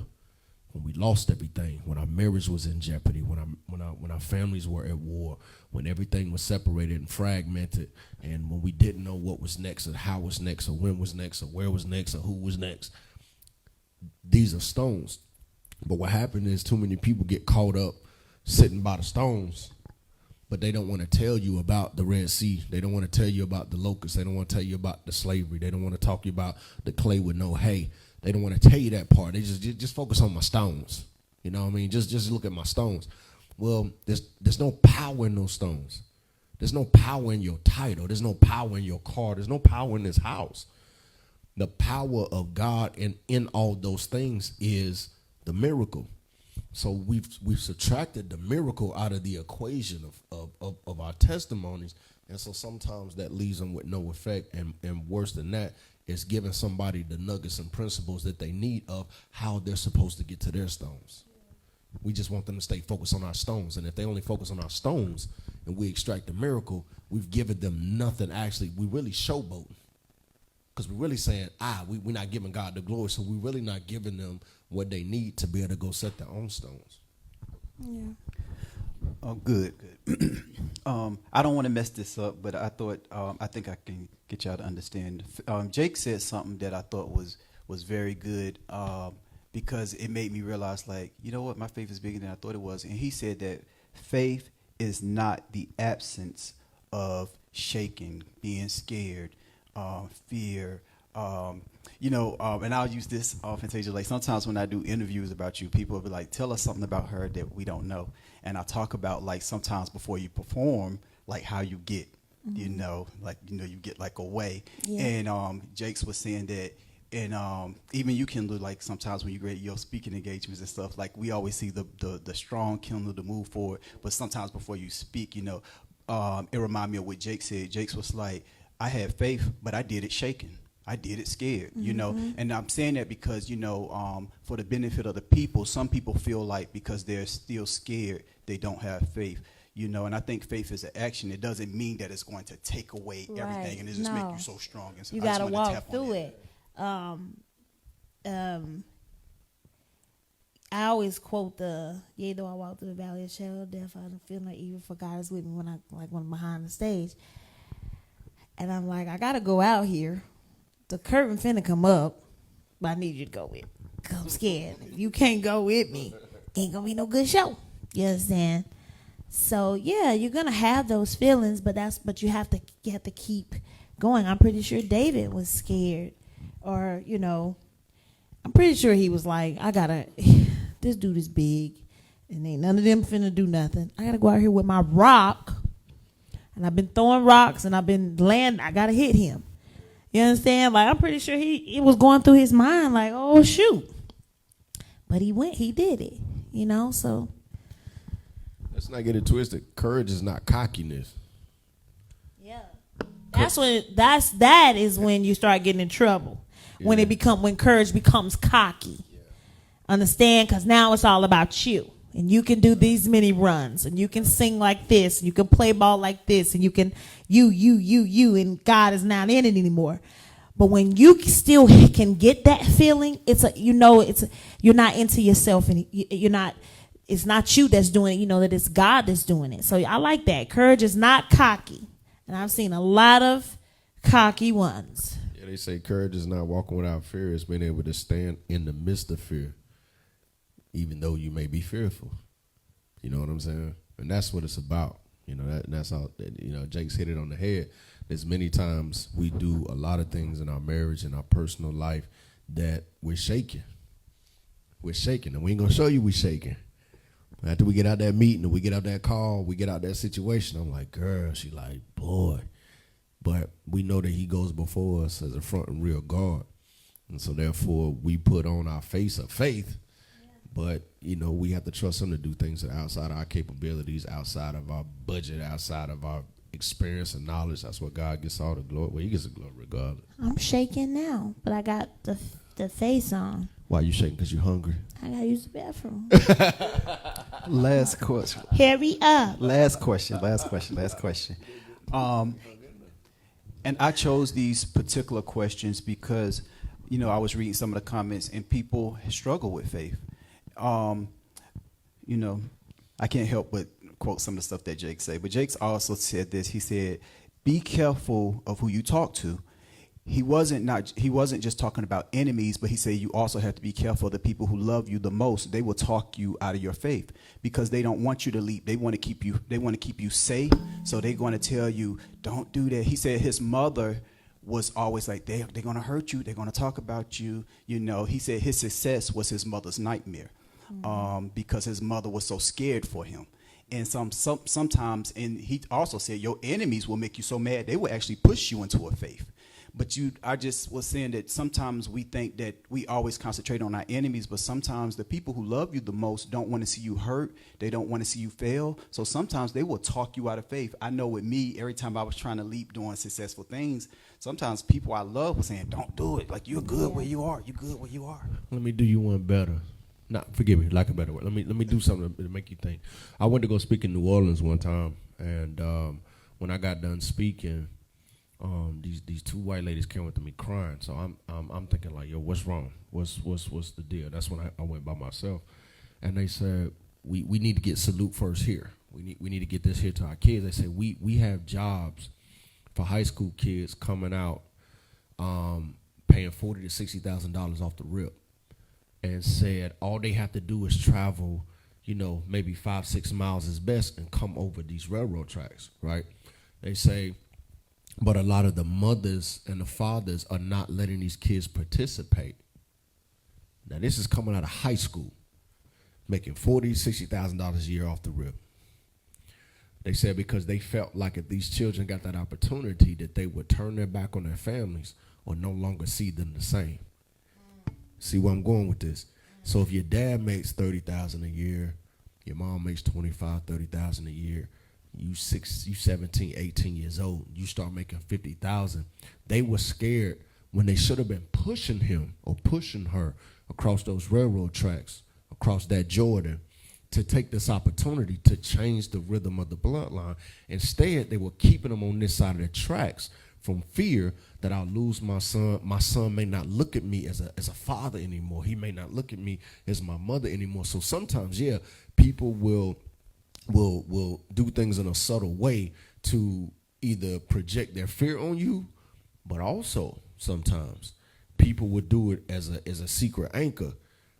when we lost everything, when our marriage was in jeopardy, when our families were at war, when everything was separated and fragmented, and when we didn't know what was next, or how was next, or when was next, or where was next, or who was next. These are stones. But what happened is too many people get caught up sitting by the stones, but they don't want to tell you about the Red Sea. They don't want to tell you about the locusts. They don't want to tell you about the slavery. They don't want to talk to you about the clay with no hay. They don't want to tell you that part. They just focus on my stones. You know what I mean? Just look at my stones. Well, there's no power in those stones. There's no power in your title. There's no power in your car. There's no power in this house. The power of God in all those things is the miracle. So we've subtracted the miracle out of the equation of our testimonies. And so sometimes that leaves them with no effect. And worse than that, it's giving somebody the nuggets and principles that they need of how they're supposed to get to their stones. We just want them to stay focused on our stones. And if they only focus on our stones and we extract the miracle, we've given them nothing. Actually, we really showboat. Because we're really saying, we're not giving God the glory. So we're really not giving them what they need to be able to go set their own stones. Yeah. Oh, good. I don't want to mess this up, but I think I can get y'all to understand. Jake said something that I thought was very good because it made me realize, like, you know what, my faith is bigger than I thought it was. And he said that faith is not the absence of shaking, being scared, fear, and I'll use this Fantasia. Like sometimes when I do interviews about you, people will be like, tell us something about her that we don't know. And I talk about like sometimes before you perform, like how you get, you get like away. Yeah. And Jakes was saying that, and even you can look like sometimes when you grade your speaking engagements and stuff, like we always see the strong Kendall to move forward. But sometimes before you speak, it reminded me of what Jake said. Jakes was like, I had faith, but I did it shaking. I did it scared, and I'm saying that because, for the benefit of the people, some people feel like because they're still scared, they don't have faith, and I think faith is an action. It doesn't mean that it's going to take away everything and it just make you so strong. And so you got to walk through it. I always quote yea, though I walk through the valley of shadow of death, I don't feel like even for God is with me when I'm behind the stage. And I'm like, I got to go out here. The curtain finna come up, but I need you to go with me. Cause I'm scared. If you can't go with me, ain't gonna be no good show. You understand? So yeah, you're gonna have those feelings, but you have to keep going. I'm pretty sure David was scared, or I'm pretty sure he was like, this dude is big, and ain't none of them finna do nothing. I gotta go out here with my rock, and I've been throwing rocks, and I've been landing. I gotta hit him. You understand? Like, I'm pretty sure it was going through his mind, like, oh, shoot. But he did it, so. Let's not get it twisted. Courage is not cockiness. Yeah. That is when you start getting in trouble. Yeah. When courage becomes cocky. Yeah. Understand? Because now it's all about you. And you can do these many runs, and you can sing like this, and you can play ball like this, and you can you, and God is not in it anymore. But when you still can get that feeling, you're not into yourself, and it's not you that's doing it. That it's God that's doing it. So I like that. Courage is not cocky, and I've seen a lot of cocky ones. Yeah, they say courage is not walking without fear; it's being able to stand in the midst of fear. Even though you may be fearful, you know what I'm saying? And that's what it's about. That's how, Jake's hit it on the head. There's many times we do a lot of things in our marriage and our personal life that we're shaking. We're shaking, and we ain't gonna show you we shaking. After we get out that meeting or we get out that call, we get out that situation, I'm like, girl, she like, boy. But we know that he goes before us as a front and rear guard. And so therefore we put on our face of faith But, you know, we have to trust him to do things that are outside of our capabilities, outside of our budget, outside of our experience and knowledge. That's what God gets all the glory. Well, he gets the glory regardless. I'm shaking now, but I got the face on. Why you shaking? Because you're hungry? I got to use the bathroom. Last question. Hurry up. Last question. And I chose these particular questions because, you know, I was reading some of the comments and people struggle with faith. You know, I can't help but quote some of the stuff that Jake said. But Jake's also said this. He said, be careful of who you talk to. He wasn't just talking about enemies, but he said you also have to be careful of the people who love you the most. They will talk you out of your faith because they don't want you to leave. They want to keep you safe. So they're going to tell you, don't do that. He said his mother was always like, they're going to hurt you. They're going to talk about you. You know, he said his success was his mother's nightmare because his mother was so scared for him. And sometimes, and he also said your enemies will make you so mad, they will actually push you into a faith. But I just was saying that sometimes we think that we always concentrate on our enemies, but sometimes the people who love you the most don't want to see you hurt. They don't want to see you fail. So sometimes they will talk you out of faith. I know with me, every time I was trying to leap doing successful things, sometimes people I love were saying, don't do it. Like, you're good where you are. You're good where you are. Let me do you one better. Forgive me, like a better word. Let me do something to make you think. I went to go speak in New Orleans one time, and when I got done speaking, these two white ladies came up to me crying. So I'm thinking like, yo, what's wrong? What's the deal? That's when I went by myself, and they said we need to get Salute First here. We need to get this here to our kids. They said we have jobs for high school kids coming out, paying $40,000 to $60,000 off the rip, and said all they have to do is travel, you know, maybe 5-6 miles is best, and come over these railroad tracks, right? They say. But a lot of the mothers and the fathers are not letting these kids participate. Now, this is coming out of high school, making $40,000, $60,000 a year off the rip. They said because they felt like if these children got that opportunity, that they would turn their back on their families or no longer see them the same. See where I'm going with this? So if your dad makes $30,000 a year, your mom makes $25,000, $30,000 a year, you 17, 18 years old, you start making $50,000. They were scared when they should have been pushing him or pushing her across those railroad tracks, across that Jordan, to take this opportunity to change the rhythm of the bloodline. Instead, they were keeping them on this side of the tracks from fear that I'll lose my son. My son may not look at me as a father anymore. He may not look at me as my mother anymore. So sometimes, yeah, people will do things in a subtle way to either project their fear on you, but also sometimes people would do it as a secret anchor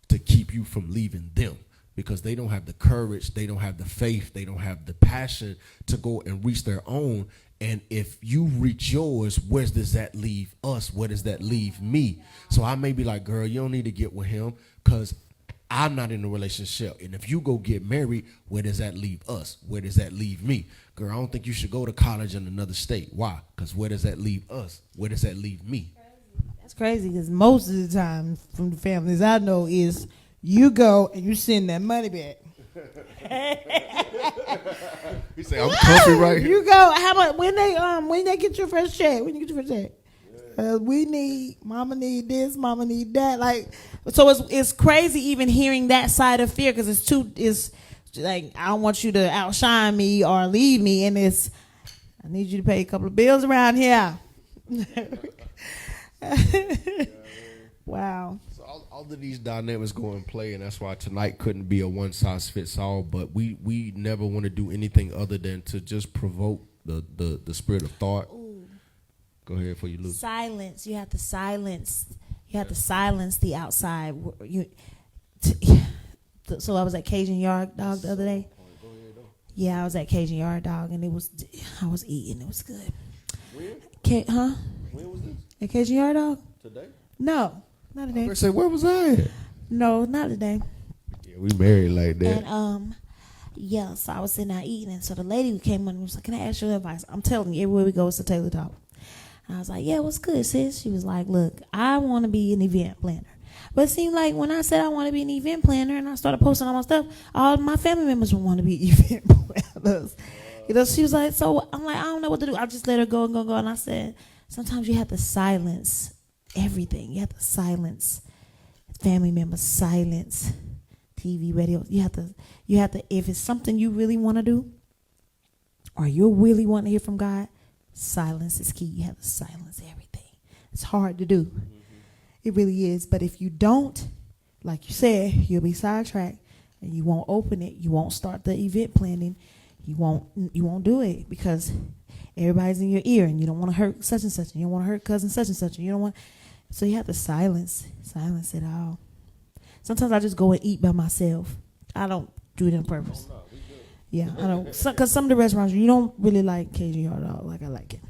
to keep you from leaving them, because they don't have the courage, they don't have the faith, they don't have the passion to go and reach their own. And if you reach yours, where does that leave us? Where does that leave me? So I may be like, girl, you don't need to get with him because I'm not in a relationship. And if you go get married, where does that leave us? Where does that leave me? Girl, I don't think you should go to college in another state. Why? Because where does that leave us? Where does that leave me? That's crazy because most of the time from the families I know is you go and you send that money back. You say, I'm comfy right here. You go. How about when they get your first check? When you get your first check? Mama need this, mama need that. Like, So it's crazy even hearing that side of fear, because it's like, I don't want you to outshine me or leave me, and I need you to pay a couple of bills around here. Wow. So all of these dynamics go in play, and that's why tonight couldn't be a one size fits all. But we never want to do anything other than to just provoke the spirit of thought. Ooh. Go ahead before you lose. Silence. You have to silence. You have to silence the outside. So I was at Cajun Yard Dog the other day. Yeah, I was at Cajun Yard Dog, and I was eating. It was good. When? When was this? At Cajun Yard Dog? Today? No, not today. I say, where was I at? No, not today. Yeah, we married like that. And yeah, so I was sitting there eating, and so the lady who came on and was like, "Can I ask you advice?" I'm telling you, everywhere we go, it's a Taylor talk. And I was like, "Yeah, what's good, sis?" She was like, "Look, I want to be an event planner, But it seemed like when I said I want to be an event planner and I started posting all my stuff, all my family members would want to be event planners. You know, she was like, so I'm like, I don't know what to do. I just let her go and go. And I said, sometimes you have to silence everything. You have to silence family members, silence TV, radio. You have to, if it's something you really want to do or you really want to hear from God, silence is key. You have to silence everything. It's hard to do. It really is. But if you don't, like you said, you'll be sidetracked and you won't open it. You won't start the event planning. You won't do it because everybody's in your ear and you don't want to hurt such and such and you don't want to hurt cousin such and such and you don't want. So you have to silence it all. Sometimes I just go and eat by myself. I don't do it on purpose. Yeah, I don't. Because some of the restaurants, you don't really like Cajun hot dog like I like it.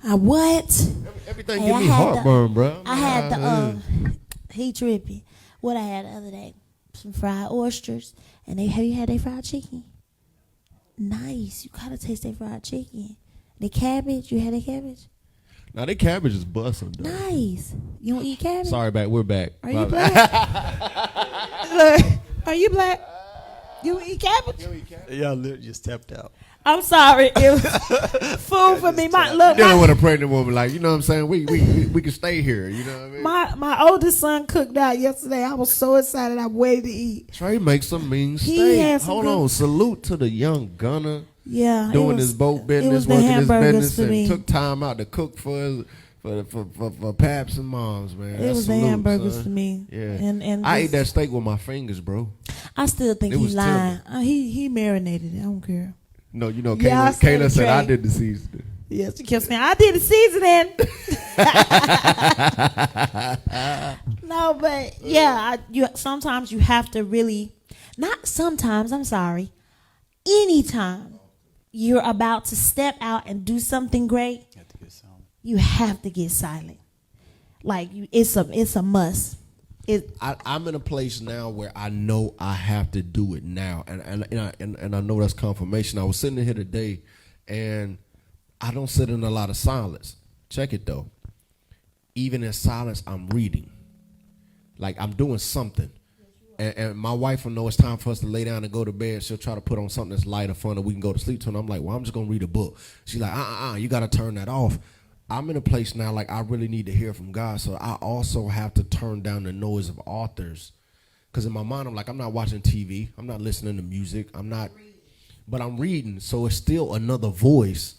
What? Everything give me heartburn, bro. I had the he trippy. What I had the other day, some fried oysters, and have you had their fried chicken? Nice. You gotta taste their fried chicken. The cabbage, you had the cabbage? Now they cabbage is busting. Nice. You don't eat cabbage? Sorry, we're back. Are you black? Look, are you black? You eat cabbage? Yeah, literally just tapped out. I'm sorry. It was food for me. Dealing with a pregnant woman, like, you know what I'm saying? We can stay here, you know what I mean? My oldest son cooked out yesterday. I was so excited. I waited to eat. Trey makes some mean He steak. had some Hold good- on. Salute to the young gunner Yeah. doing his boat business, the working his hamburgers business, for and me. took time out to cook for paps and moms, man. It was the hamburgers for me. Yeah. And I ate that steak with my fingers, bro. I still think It he was lying. He marinated it. I don't care. No, you know, Yeah, I said Kayla it, said I Trey. did the seasoning. Yes, she kept saying, I did the seasoning. No, but yeah, sometimes you have to really, not sometimes, I'm sorry, anytime you're about to step out and do something great, you have to get silent. Like, it's a must. I'm in a place now where I know I have to do it now, and I know that's confirmation. I was sitting here today, and I don't sit in a lot of silence. Check it though. Even in silence, I'm reading. Like I'm doing something, and my wife will know it's time for us to lay down and go to bed. She'll try to put on something that's light or fun that we can go to sleep to. And I'm like, well, I'm just gonna read a book. She's like, you gotta turn that off. I'm in a place now like I really need to hear from God, so I also have to turn down the noise of authors, because in my mind I'm like, I'm not watching TV, I'm not listening to music, but I'm reading, so it's still another voice.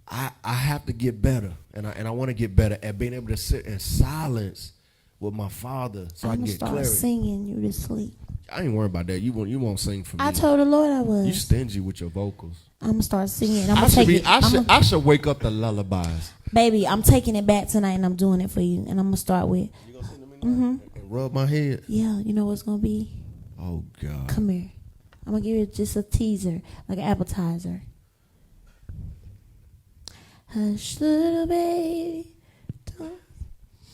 I have to get better, and I want to get better at being able to sit in silence with my Father, so I can get start clarity. singing you to sleep. I ain't worried about that. You won't sing for me. I told the Lord I You was. stingy with your vocals. I'm gonna start singing. I should wake up the lullabies. Baby, I'm taking it back tonight and I'm doing it for you. And I'm gonna start with. You gonna sing to me now? And rub my head. Yeah, you know what's gonna be? Oh God. Come here. I'm gonna give you just a teaser, like an appetizer. Hush, little baby. Don't.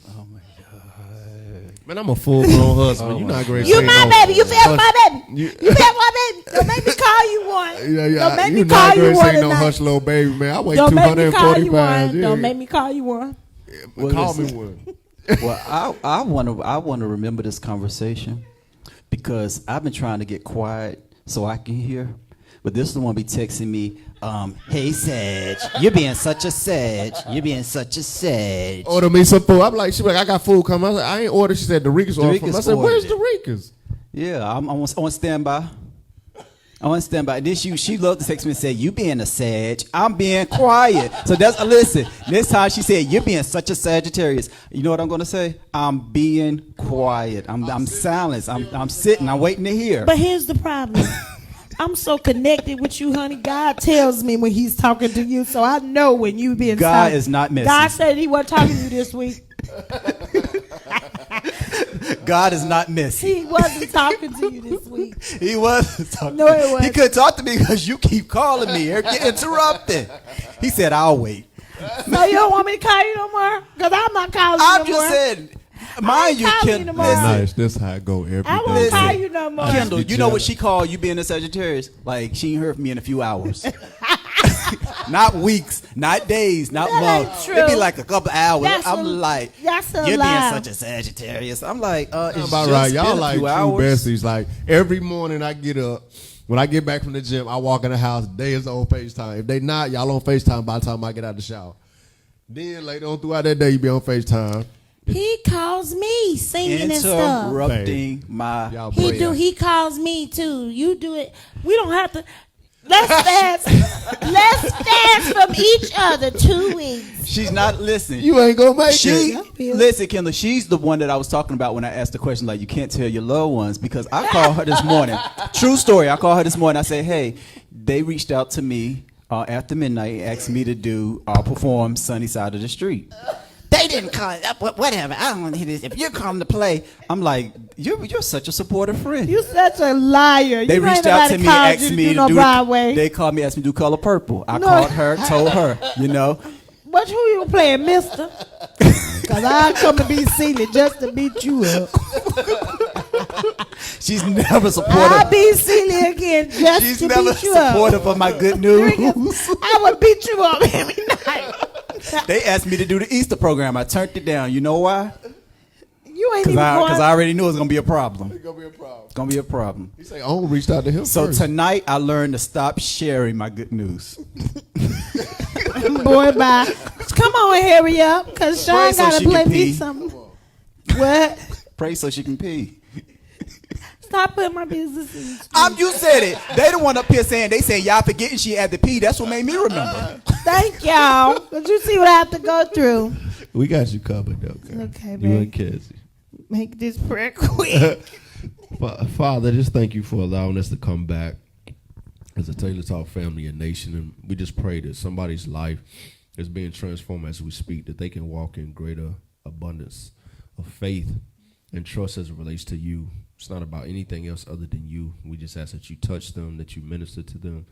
Oh my God. Man, I'm a full-grown husband. You're not great. You my baby. You feel my baby. You You feel my baby. Don't make me call you one. Don't make me you call not you great one saying no tonight. hush little baby, man. I weigh Don't make me call 240 you pounds. one. Yeah. Don't make me call you one. Well, Call me listen. one. Well, I want to remember this conversation because I've been trying to get quiet so I can hear, but this one be texting me, "Hey Sag, you're being such a Sag. You're being such a Sag." Order me some food. I'm like, she like, I got food coming. I was like, I ain't ordered. She said, Dorica's ordered. Dorica's I said, where's ordered Dorica's? Yeah, I'm on standby. I'm on standby. This she loved to text me and say, "You being a Sag, I'm being quiet." So that's listen. This time she said, "You're being such a Sagittarius." You know what I'm gonna say? I'm being quiet. I'm silent. I'm sitting. I'm waiting to hear. But here's the problem. I'm so connected with you, honey. God tells me when he's talking to you, so I know when you being God silent. is not messy. God said he wasn't talking to you this week. God is not messy. He wasn't talking to you this week. He wasn't talking. No, he wasn't. He couldn't talk to me because you keep calling me or get interrupted. He said, "I'll wait." So you don't want me to call you no more? Because I'm not calling you I'm no just more. saying, mind you, calling you Kendall. tomorrow. Nice. This how I go every I day. won't call Listen. you no more. Kendall, Be you know what jealous. she called you being a Sagittarius? Like she ain't heard from me in a few hours. Not weeks, not days, not That ain't months. true. It'd be like a couple hours. That's I'm a- like, that's a you're lie. being such a Sagittarius. I'm like, it's About just right. Y'all been a like few true hours. besties. Like every morning I get up. When I get back from the gym, I walk in the house. They is on FaceTime. If they not, y'all on FaceTime by the time I get out the shower. Then later on throughout that day, you be on FaceTime. He calls me singing and stuff. Interrupting my Y'all He prayer. do. He calls me too. You do it. We don't have to. Let's fast. Let's fast from each other 2 weeks. She's not listening. You ain't gonna make She it. listen, Kendall. She's the one that I was talking about when I asked the question. Like, you can't tell your loved ones, because I called her this morning. True story. I called her this morning. I said, "Hey, they reached out to me after midnight, and asked me to do perform Sunny Side of the Street." They didn't call it. Whatever. I don't want to hear this. If you're coming to play, I'm like, you're such a supportive friend. You such a liar. They you reached ain't out to nobody me, called asked you to me do to no do. Broadway. They called me, asked me to do Color Purple. I No. called her, told her, you know. But who you playing, mister? Because I come to be silly just to beat you up. She's never I'll supportive. be silly again just She's to never beat you up. supportive of my good news. I would beat you up every night. They asked me to do the Easter program. I turned it down. You know why? You ain't Because even going. I already knew it was going to be a problem. It's gonna be a problem. It's going to be a problem. He say, "Oh, reached out to him So first." tonight, I learned to stop sharing my good news. Boy, bye. Come on, hurry up, because Sean Pray so got to she play can me pee. something. What? Pray so she can pee. Stop putting my business in. You said it. They the one up here saying, they saying y'all forgetting she had to pee. That's what made me remember. Thank y'all. But you see what I have to go through. We got you covered, though. Okay, You babe. and Cassie. Make this prayer quick. Father, just thank you for allowing us to come back as a Taylor Talk family and nation. And we just pray that somebody's life is being transformed as we speak, that they can walk in greater abundance of faith and trust as it relates to you. It's not about anything else other than you. We just ask that you touch them, that you minister to them,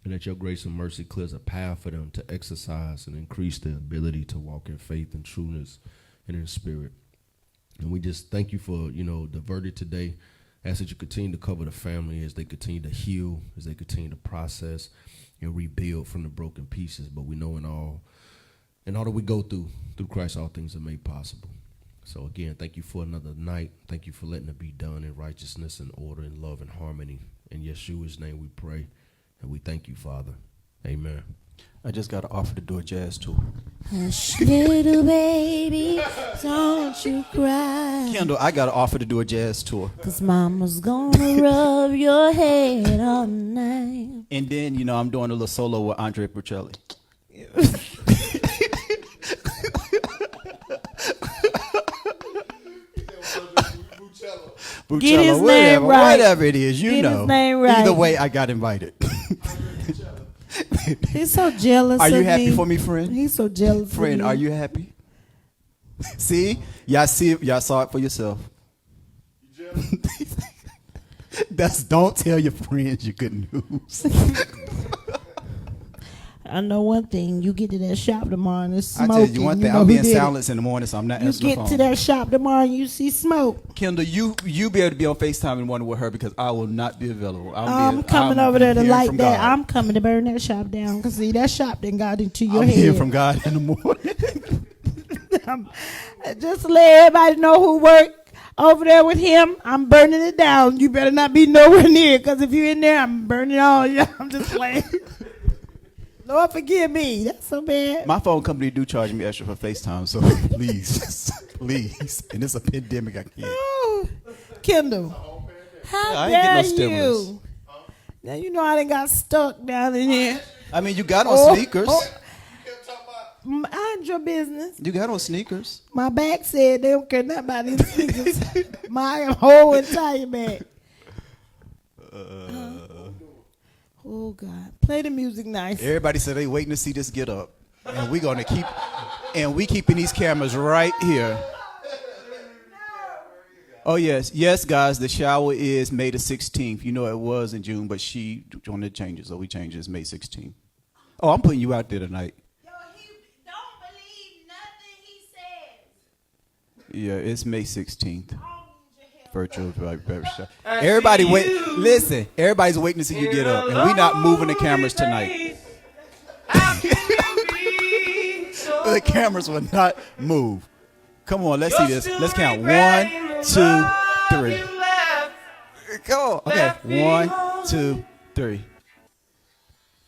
and that your grace and mercy clears a path for them to exercise and increase their ability to walk in faith and trueness and in spirit. And we just thank you for, the verdict today. Ask that you continue to cover the family as they continue to heal, as they continue to process and rebuild from the broken pieces. But we know in all that we go through Christ, all things are made possible. So again, thank you for another night. Thank you for letting it be done in righteousness and order and love and harmony. In Yeshua's name we pray, and we thank you, Father. Amen. I just got an offer to do a jazz tour. Hush, little baby, don't you cry. Kendall, I got an offer to do a jazz tour. 'Cause mama's gonna rub your head all night. And then, I'm doing a little solo with Andre Bocelli. Get his Bucello, name right. Whatever it is, you Get know. his name right. Either way, I got invited. He's so jealous Are you of happy me. for me, friend? He's so jealous Friend, of me. are you happy? See? Y'all saw it for yourself. Don't tell your friends your good news. I know one thing. You get to that shop tomorrow and it's I smoking. tell you one thing, know I'll who be in did it. silence in the morning, so I'm not You answering the get phone. to that shop tomorrow and you see smoke. Kendall, you be able to be on FaceTime and wonder with her because I will not be available. I'm coming over there to hearing light from that. God. I'm coming to burn that shop down. Because, see, that shop done got into your I'm hearing head. from God in the morning. Just to let everybody know who worked over there with him. I'm burning it down. You better not be nowhere near. Because if you're in there, I'm burning all you. I'm just playing. Lord, forgive me. That's so bad. My phone company do charge me extra for FaceTime, so please, please. And it's a pandemic, I can't. Oh, Kendall, how I ain't getting no dare stimulus. you? Now you know I done got stuck down in here. I mean, you got on sneakers. Mind your business. You got on sneakers. My back said they don't care nothing about these sneakers. My whole entire back. Oh God! Play the music nice. Everybody said they waiting to see this get up, and we gonna keep, and we keeping these cameras right here. Oh yes, guys. The shower is May the 16th. You know it was in June, but she wanted to change it, so we changed it. It's May 16th. Oh, I'm putting you out there tonight. Yo, he don't believe nothing he says. Yeah, it's May 16th. Virtual barbershop. Everybody wait. Listen, everybody's waiting to see you get up, and we not moving the camoras tonight. The cameras will not move. Come on, let's see this. Let's count. 1, 2, 3. Come on. Okay. 1, 2, 3.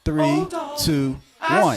3, 2, 1.